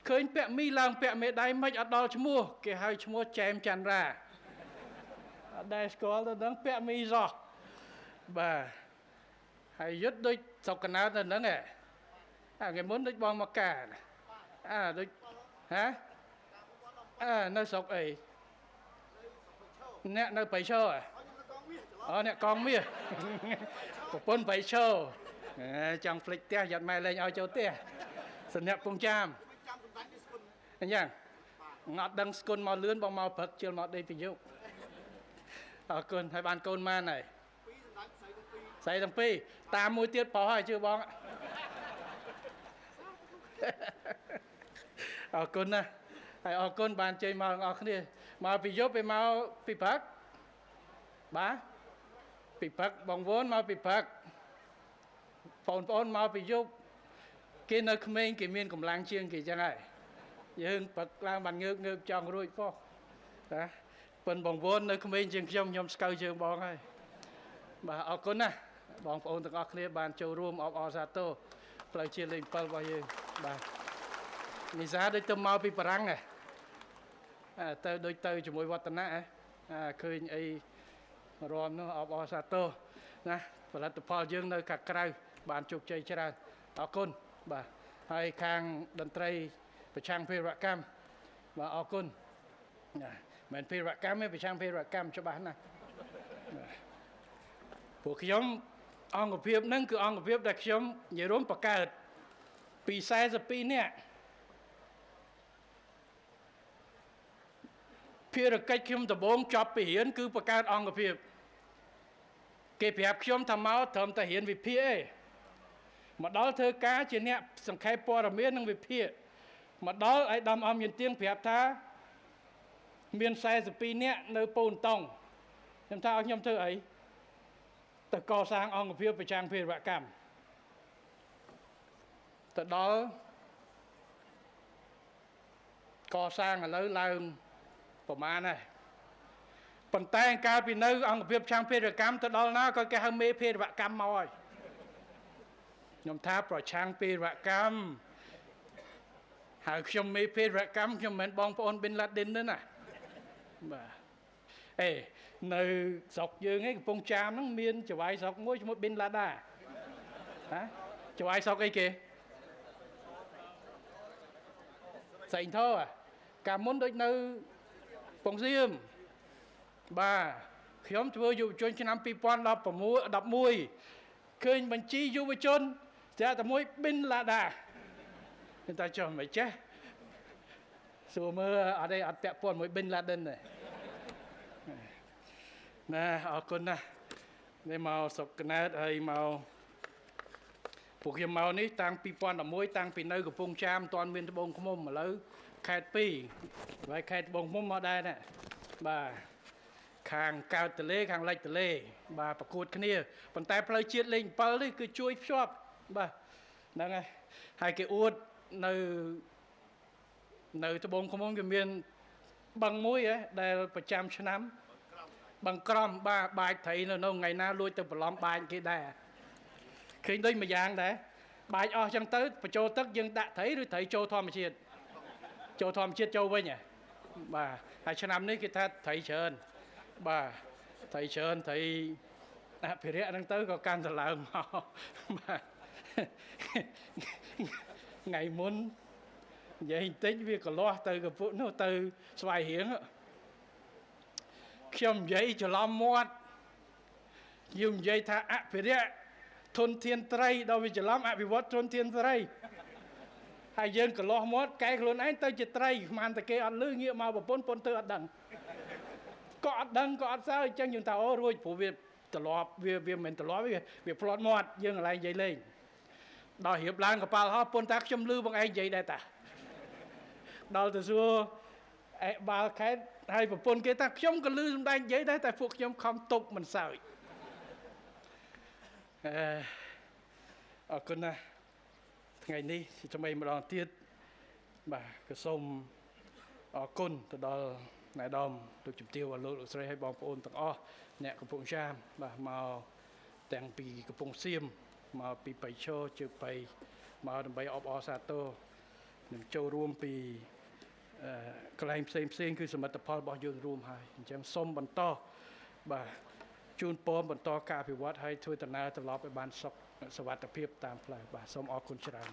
ឃើញពាក់មីឡើងពាក់មេដៃមិនអត់ដល់ឈ្មោះគេហៅឈ្មោះចែមច័ន្ទរាអត់ដែលស្គាល់ទៅនឹងពាក់មីសោះបាទហើយយុទ្ធដូចសោកណាតទៅនឹងថ្ងៃមុនដូចបងមកកាដូចហ៎នៅស្រុកអីអ្នកនៅបៃឈរអ្នកកងមាសប្រពន្ធបៃឈរចង់ផ្លិចផ្ទះយ៉ាត់ម៉ែលេងឲ្យចូលផ្ទះសញ្ញាពងចាមអញ្ចឹងអត់ដឹងស្គុនមកលឿនបងមកព្រឹកជិលមកដេកពីយប់អរគុណហើយបានកូនម៉ានហើយស្រីទាំងពីរតាមមួយទៀតបោះហើយជឿបងអរគុណណាស់ហើយអរគុណបានជ័យមកអរគ្នាមកពីយប់ទៅមកពីព្រឹកបាទពីព្រឹកបងវូនមកពីព្រឹកបងប្អូនមកពីយប់គេនៅក្មេងគេមានកម្លាំងជាងគេចឹងហើយយើងព្រឹកឡើងបានងើបចង់រួចពោះណាប៉ុនបងវូននៅក្មេងជាងខ្ញុំស្កៅជើងបងហើយបាទអរគុណណាស់បងប្អូនទាំងអស់គ្នាបានចូលរួមអបអរសាទរផ្លូវជាតិលេខ7របស់យើងបាទនិសាដូចទៅមកពីបារាំងទៅដូចទៅជាមួយវឌ្ឍនៈឃើញអី រំនោះអបអរសាទរណាផលិតផលយើងនៅខាងក្រៅបានជោគជ័យច្រើនអរគុណបាទហើយខាងតន្ត្រីប្រឆាំងភេរវកម្មបាទអរគុណណាមិនភេរវកម្មទេប្រឆាំងភេរវកម្មច្បាស់ណាស់ពួកខ្ញុំអង្គភាពហ្នឹងគឺអង្គភាពដែលខ្ញុំនិយាយរួមបង្កើតពី42នាក់ភារកិច្ចខ្ញុំដំបូងចប់ពីរៀនគឺបង្កើតអង្គភាពគេប្រាប់ខ្ញុំថាមកត្រឹមតែរៀនវិភាគឯងមកដល់ធ្វើការជាអ្នកសង្ខេបព័ត៌មាននិងវិភាគមកដល់ឯកឧត្តមអំយន្តទៀងប្រាប់ថាមាន42នាក់នៅពូនតុងខ្ញុំថាឲ្យខ្ញុំធ្វើអីទៅកសាងអង្គភាពប្រឆាំងភេរវកម្មទៅដល់កសាងឥឡូវឡើងប្រមាណហើយប៉ុន្តែកាលពីនៅអង្គភាពប្រឆាំងភេរវកម្មទៅដល់ណាក៏គេហៅមេភេរវកម្មមកហើយខ្ញុំថាប្រឆាំងភេរវកម្មហើយខ្ញុំមេភេរវកម្មខ្ញុំមិនមែនបងប្អូនប៊ិនឡាឌិនទេណាបាទអេនៅស្រុកយើងឯងកំពង់ចាមហ្នឹងមានចៅហ្វាយស្រុកមួយឈ្មោះប៊ិនឡាដាណាចៅហ្វាយស្រុកអីគេសែងធរកាលមុនដូចនៅពងសៀមបាទខ្ញុំធ្វើយុវជនឆ្នាំ2011ឃើញបញ្ជីយុវជនស្រាប់តែមួយប៊ិនឡាដាតែចុះមិនចេះសួរមើលអត់ទេអត់ពាក់ព័ន្ធមួយប៊ិនឡាដិនទេណាអរគុណណាស់នេះមកស្រុកកណើតហើយមកពួកខ្ញុំមកនេះតាំង2011តាំងពីនៅកំពង់ចាមមិនទាន់មានត្បូងឃ្មុំឥឡូវខេត្ត2ហើយខេត្តត្បូងឃ្មុំមកដែរណាបាទខាងកើតទលេខាងលិចទលេបាទប្រកួតគ្នាប៉ុន្តែផ្លូវជាតិលេខ7នេះគឺជួយភ្ជាប់បាទហ្នឹងហើយគេអួតនៅត្បូងឃ្មុំគេមានបឹងមួយដែលប្រចាំឆ្នាំបឹងក្រំបាទបាច់ត្រីនៅថ្ងៃណាលួចទៅប្រឡំបាច់គេដែរឃើញដូចមួយយ៉ាងដែរបាច់អស់ចឹងទៅបញ្ចូលទឹកយើងដាក់ត្រីឬត្រីចូលធម្មជាតិចូលវិញបាទហើយឆ្នាំនេះគេថាត្រីច្រើនបាទត្រីច្រើនត្រីអភិរក្សហ្នឹងទៅក៏កាន់តែឡើងមកបាទថ្ងៃមុននិយាយបន្តិចវាកលាស់ទៅកពុនោះទៅស្វាយរៀងខ្ញុំនិយាយច្រឡំមាត់ខ្ញុំនិយាយថាអភិរក្សធនធានត្រីដល់វាច្រឡំអភិវឌ្ឍធនធានត្រីហើយយើងកលាស់មាត់កែខ្លួនឯងទៅជាត្រីស្មានតែគេអត់លឺងាកមកប្រពន្ធទៅអត់ដឹងក៏អត់ដឹងក៏អត់សើអញ្ចឹងយើងថាអូរួចព្រោះវាត្រឡប់វាមិនត្រឡប់វាផ្លត់មាត់យើងកន្លែងនិយាយលេងដល់រៀបឡើងកប៉ាល់ហោះប៉ុន្តែខ្ញុំលឺបងឯងនិយាយដែរតាដល់ទៅសួរអេបាល់ខេតហើយប្រពន្ធគេថាខ្ញុំក៏លឺសំដែងនិយាយដែរតែពួកខ្ញុំខំទប់មិនសើចអរគុណណាស់ថ្ងៃនេះថ្មីម្ដងទៀតបាទក៏សូមអរគុណទៅដល់ណែនាំលោកជំទាវលោកស្រីហើយបងប្អូនទាំងអស់អ្នកកំពង់ចាមបាទមកទាំងពីកំពង់សៀមមកពីបៃឈរជើបៃមកដើម្បីអបអរសាទរនឹងចូលរួមពីកន្លែងផ្សេងគឺសមិទ្ធផលរបស់យើងរួមហើយអញ្ចឹងសូមបន្តបាទជូនពរបន្តការអភិវឌ្ឍហើយធ្វើដំណើរត្រឡប់ឲ្យបានសុខសុវត្ថិភាពតាមផ្លូវបាទសូមអរគុណច្រើន